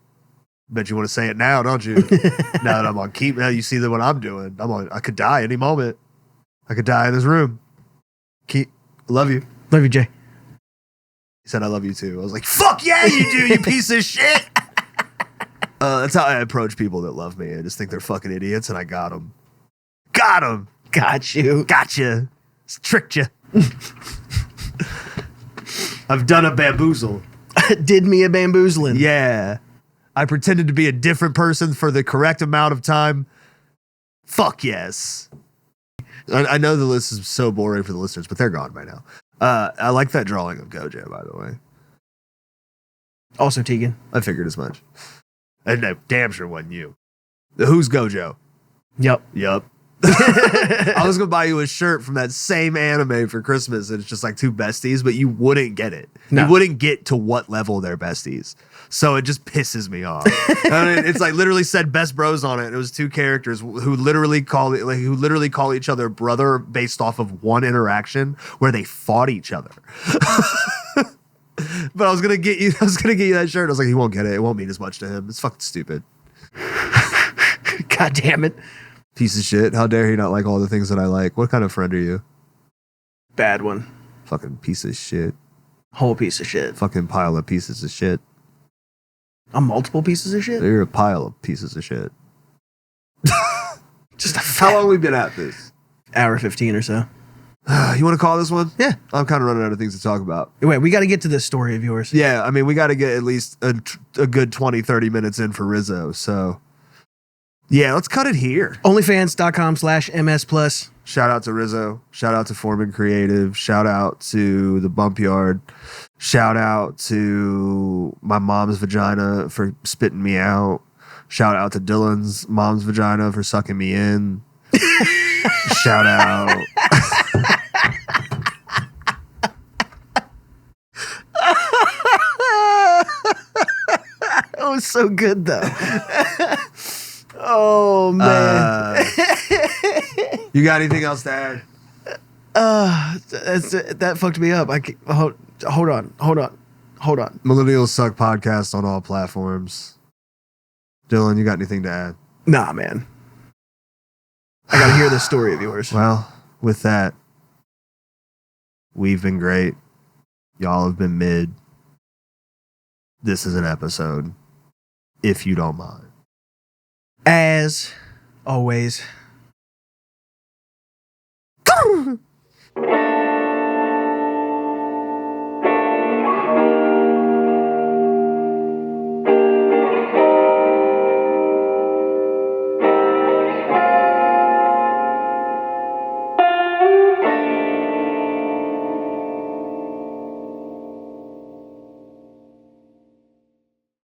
"Bet you want to say it now, don't you?" Now that I'm on chemo, now you see what I'm doing. I could die any moment. I could die in this room. Love you. Love you, Jay. He said, "I love you too." I was like, "Fuck yeah, you do, you piece of shit." That's how I approach people that love me. I just think they're fucking idiots, and I got them. Got them. Got you. Gotcha. Tricked you. I've done a bamboozle. Did me a bamboozling. Yeah. I pretended to be a different person for the correct amount of time. Fuck yes. I know the list is so boring for the listeners, but they're gone by now. I like that drawing of Gojo, by the way. Also Tegan. I figured as much. And no, damn sure wasn't you. Who's Gojo? Yep. I was gonna buy you a shirt from that same anime for Christmas, and it's just like two besties, but you wouldn't get it. No. You wouldn't get to what level they're besties. So it just pisses me off. I mean, it's like literally said best bros on it. It was two characters who literally call each other brother based off of one interaction where they fought each other. But I was gonna get you that shirt. I was like, he won't get it. It won't mean as much to him. It's fucking stupid. God damn it. Piece of shit. How dare he not like all the things that I like? What kind of friend are you? Bad one. Fucking piece of shit. Whole piece of shit. Fucking pile of pieces of shit. I'm multiple pieces of shit? You're a pile of pieces of shit. Just how long we been at this? Hour 15 or so. You want to call this one? Yeah. I'm kind of running out of things to talk about. Wait, we got to get to this story of yours. Yeah, I mean, we got to get at least a good 20, 30 minutes in for Rizzo, so... Yeah, let's cut it here. Onlyfans.com/MS Plus. Shout out to Rizzo. Shout out to Foreman Creative. Shout out to the Bump Yard. Shout out to my mom's vagina for spitting me out. Shout out to Dylan's mom's vagina for sucking me in. Shout out. That was so good, though. Oh, man. You got anything else to add? That fucked me up. Hold on. Millennials Suck podcast on all platforms. Dylan, you got anything to add? Nah, man. I got to hear this story of yours. Well, with that, we've been great. Y'all have been mid. This is an episode, if you don't mind. As always.